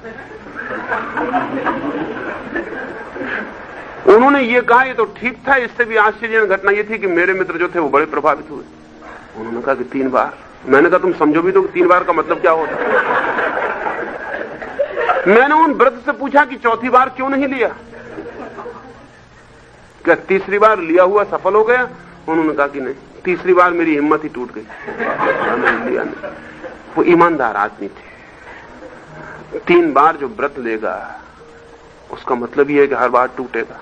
उन्होंने ये कहा, ये तो ठीक था। इससे भी आश्चर्यजनक घटना ये थी कि मेरे मित्र जो थे वो बड़े प्रभावित हुए। उन्होंने कहा कि 3 बार। मैंने कहा तुम समझो भी तो 3 बार का मतलब क्या होता है। मैंने उन व्रत से पूछा कि चौथी बार क्यों नहीं लिया, क्या तीसरी बार लिया हुआ सफल हो गया? उन्होंने कहा कि नहीं, तीसरी बार मेरी हिम्मत ही टूट गई, मैंने लिया नहीं। वो ईमानदार आदमी थे। 3 बार जो व्रत लेगा उसका मतलब ये है कि हर बार टूटेगा,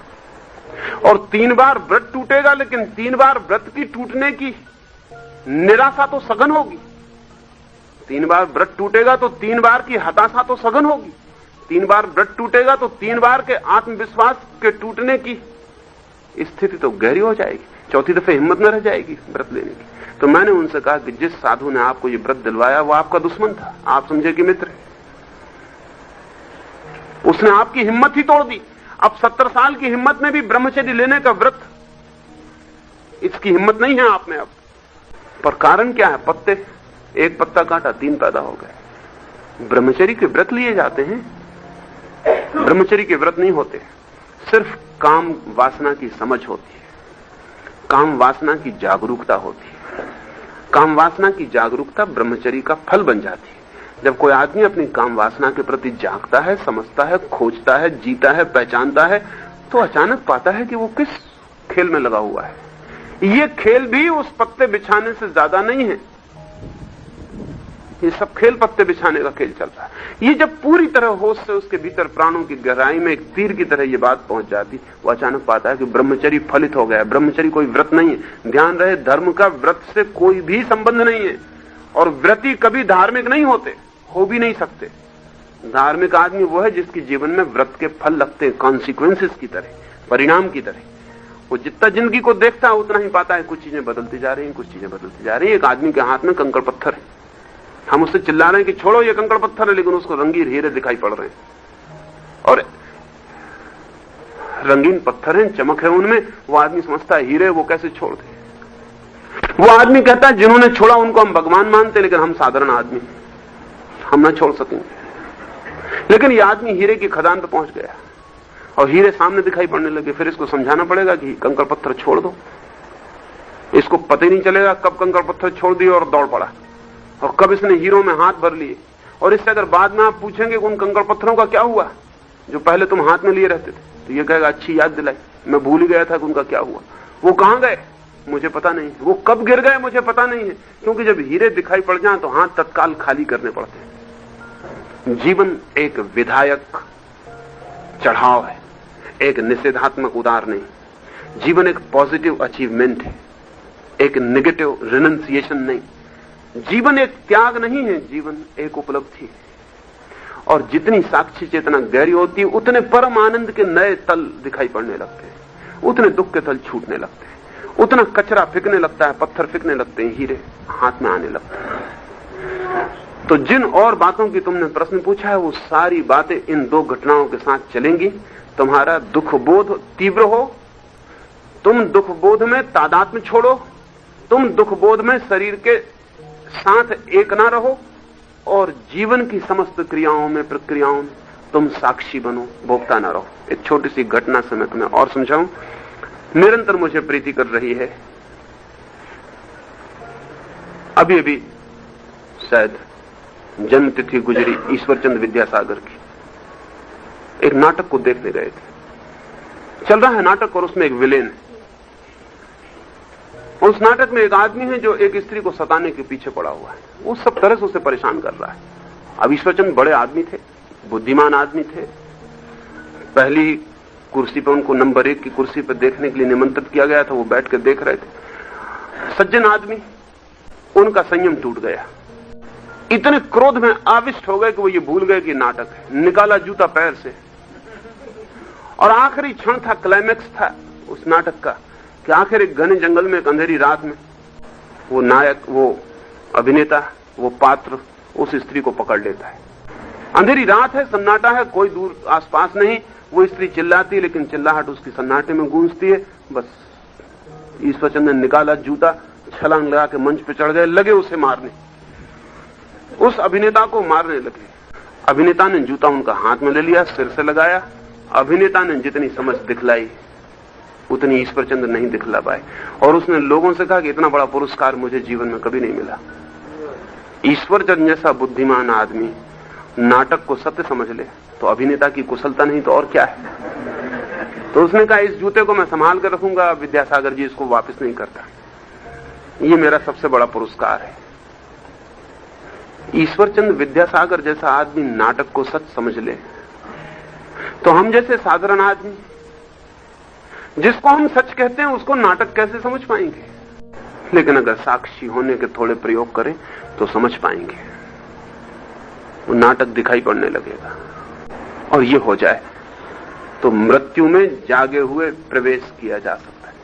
और 3 बार व्रत टूटेगा, लेकिन 3 बार व्रत की टूटने की निराशा तो सघन होगी। 3 बार व्रत टूटेगा तो 3 बार की हताशा तो सघन होगी। 3 बार व्रत टूटेगा तो 3 बार के आत्मविश्वास के टूटने की स्थिति तो गहरी हो जाएगी। चौथी दफे हिम्मत न रह जाएगी व्रत लेने की। तो मैंने उनसे कहा कि जिस साधु ने आपको ये व्रत दिलवाया वो आपका दुश्मन था, आप समझे कि मित्र है। उसने आपकी हिम्मत ही तोड़ दी। अब 70 साल की हिम्मत में भी ब्रह्मचर्य लेने का व्रत, इसकी हिम्मत नहीं है आप में अब। पर कारण क्या है? पत्ते, एक पत्ता काटा 3 पैदा हो गए। ब्रह्मचर्य के व्रत लिए जाते हैं, ब्रह्मचर्य के व्रत नहीं होते। सिर्फ काम वासना की समझ होती है, काम वासना की जागरूकता होती है। काम वासना की जागरूकता ब्रह्मचर्य का फल बन जाती है। जब कोई आदमी अपनी काम वासना के प्रति जागता है, समझता है, खोजता है, जीता है, पहचानता है, तो अचानक पाता है कि वो किस खेल में लगा हुआ है। ये खेल भी उस पत्ते बिछाने से ज्यादा नहीं है। ये सब खेल पत्ते बिछाने का खेल चल रहा है। ये जब पूरी तरह होश से उसके भीतर प्राणों की गहराई में एक तीर की तरह ये बात पहुंच जाती, वो अचानक पाता है कि ब्रह्मचर्य फलित हो गया। ब्रह्मचर्य कोई व्रत नहीं है। ध्यान रहे, धर्म का व्रत से कोई भी संबंध नहीं है, और व्रती कभी धार्मिक नहीं होते, हो भी नहीं सकते। धार्मिक आदमी वो है जिसके जीवन में व्रत के फल लगते हैं, कॉन्सिक्वेंसेस की तरह, परिणाम की तरह। वो जितना जिंदगी को देखता है उतना ही पाता है कुछ चीजें बदलती जा रही हैं, कुछ चीजें बदलती जा रही हैं। एक आदमी के हाथ में कंकड़ पत्थर है, हम उससे चिल्ला रहे हैं कि छोड़ो ये कंकड़ पत्थर है, लेकिन उसको रंगीन हीरे दिखाई पड़ रहे हैं, और रंगीन पत्थर हैं, चमक है उनमें। वो आदमी समझता है हीरे, वो कैसे छोड़ दे। वो आदमी कहता है जिन्होंने छोड़ा उनको हम भगवान मानते, लेकिन हम साधारण आदमी, हम ना छोड़ सकेंगे। लेकिन ये आदमी हीरे की खदान पर पहुंच गया और हीरे सामने दिखाई पड़ने लगे। फिर इसको समझाना पड़ेगा कि कंकड़ पत्थर छोड़ दो। इसको पता ही नहीं चलेगा कब कंकड़ पत्थर छोड़ दिए और दौड़ पड़ा, और कब इसने हीरों में हाथ भर लिए। और इससे अगर बाद में आप पूछेंगे कि उन कंकड़ पत्थरों का क्या हुआ जो पहले तुम हाथ में लिए रहते थे, तो ये कहेगा अच्छी याद दिलाई, मैं भूल ही गया था कि उनका क्या हुआ। वो कहां गए मुझे पता नहीं, वो कब गिर गए मुझे पता नहीं है, क्योंकि जब हीरे दिखाई पड़ जाए तो हाथ तत्काल खाली करने पड़ते हैं। जीवन एक विधायक चढ़ाव है, एक निषेधात्मक उदार नहीं। जीवन एक पॉजिटिव अचीवमेंट है, एक नेगेटिव रिनंसिएशन नहीं। जीवन एक त्याग नहीं है, जीवन एक उपलब्धि है। और जितनी साक्षी चेतना गहरी होती है उतने परम आनंद के नए तल दिखाई पड़ने लगते हैं, उतने दुख के तल छूटने लगते हैं, उतना कचरा फेंकने लगता है, पत्थर फेंकने लगते हैं, हीरे हाथ में आने लगते हैं। तो जिन और बातों की तुमने प्रश्न पूछा है वो सारी बातें इन 2 घटनाओं के साथ चलेंगी। तुम्हारा दुख बोध तीव्र हो, तुम दुख बोध में तादात्म्य छोड़ो, तुम दुख बोध में शरीर के साथ एक ना रहो, और जीवन की समस्त क्रियाओं में, प्रक्रियाओं में तुम साक्षी बनो, भोक्ता ना रहो। एक छोटी सी घटना से मैं तुम्हें और समझाऊं। निरंतर मुझे प्रीति कर रही है, अभी अभी शायद जन्म तिथि गुजरी ईश्वरचंद्र विद्यासागर की। एक नाटक को देखने गए थे, चल रहा है नाटक और उसमें एक विलेन है। उस नाटक में एक आदमी है जो एक स्त्री को सताने के पीछे पड़ा हुआ है, वो सब तरह से उसे परेशान कर रहा है। अब ईश्वरचंद्र बड़े आदमी थे, बुद्धिमान आदमी थे, पहली कुर्सी पर उनको नंबर 1 की कुर्सी पर देखने के लिए निमंत्रित किया गया था, वो बैठ कर देख रहे थे। सज्जन आदमी, उनका संयम टूट गया, इतने क्रोध में आविष्ट हो गए कि वो ये भूल गए कि नाटक है। निकाला जूता पैर से, और आखिरी क्षण था, क्लाइमैक्स था उस नाटक का, कि आखिर एक घने जंगल में एक अंधेरी रात में वो नायक, वो अभिनेता, वो पात्र उस स्त्री को पकड़ लेता है। अंधेरी रात है, सन्नाटा है, कोई दूर आसपास नहीं। वो स्त्री चिल्लाती, लेकिन चिल्लाहट उसकी सन्नाटे में गूंजती है। बस ईश्वरचंद्र ने निकाला जूता, छलांग लगा के मंच पे चढ़ गए, लगे उसे मारने, उस अभिनेता को मारने लगे। अभिनेता ने जूता उनका हाथ में ले लिया, सिर से लगाया। अभिनेता ने जितनी समझ दिखलाई उतनी ईश्वरचंद्र नहीं दिखला पाए। और उसने लोगों से कहा कि इतना बड़ा पुरस्कार मुझे जीवन में कभी नहीं मिला। ईश्वरचंद्र जैसा बुद्धिमान आदमी नाटक को सत्य समझ ले तो अभिनेता की कुशलता नहीं तो और क्या है। तो उसने कहा इस जूते को मैं संभाल कर रखूंगा, विद्यासागर जी इसको वापस नहीं करता, ये मेरा सबसे बड़ा पुरस्कार है। ईश्वरचंद्र विद्यासागर जैसा आदमी नाटक को सच समझ ले तो हम जैसे साधारण आदमी जिसको हम सच कहते हैं उसको नाटक कैसे समझ पाएंगे। लेकिन अगर साक्षी होने के थोड़े प्रयोग करें तो समझ पाएंगे। वो नाटक दिखाई पड़ने लगेगा। और ये हो जाए तो मृत्यु में जागे हुए प्रवेश किया जा सकता है।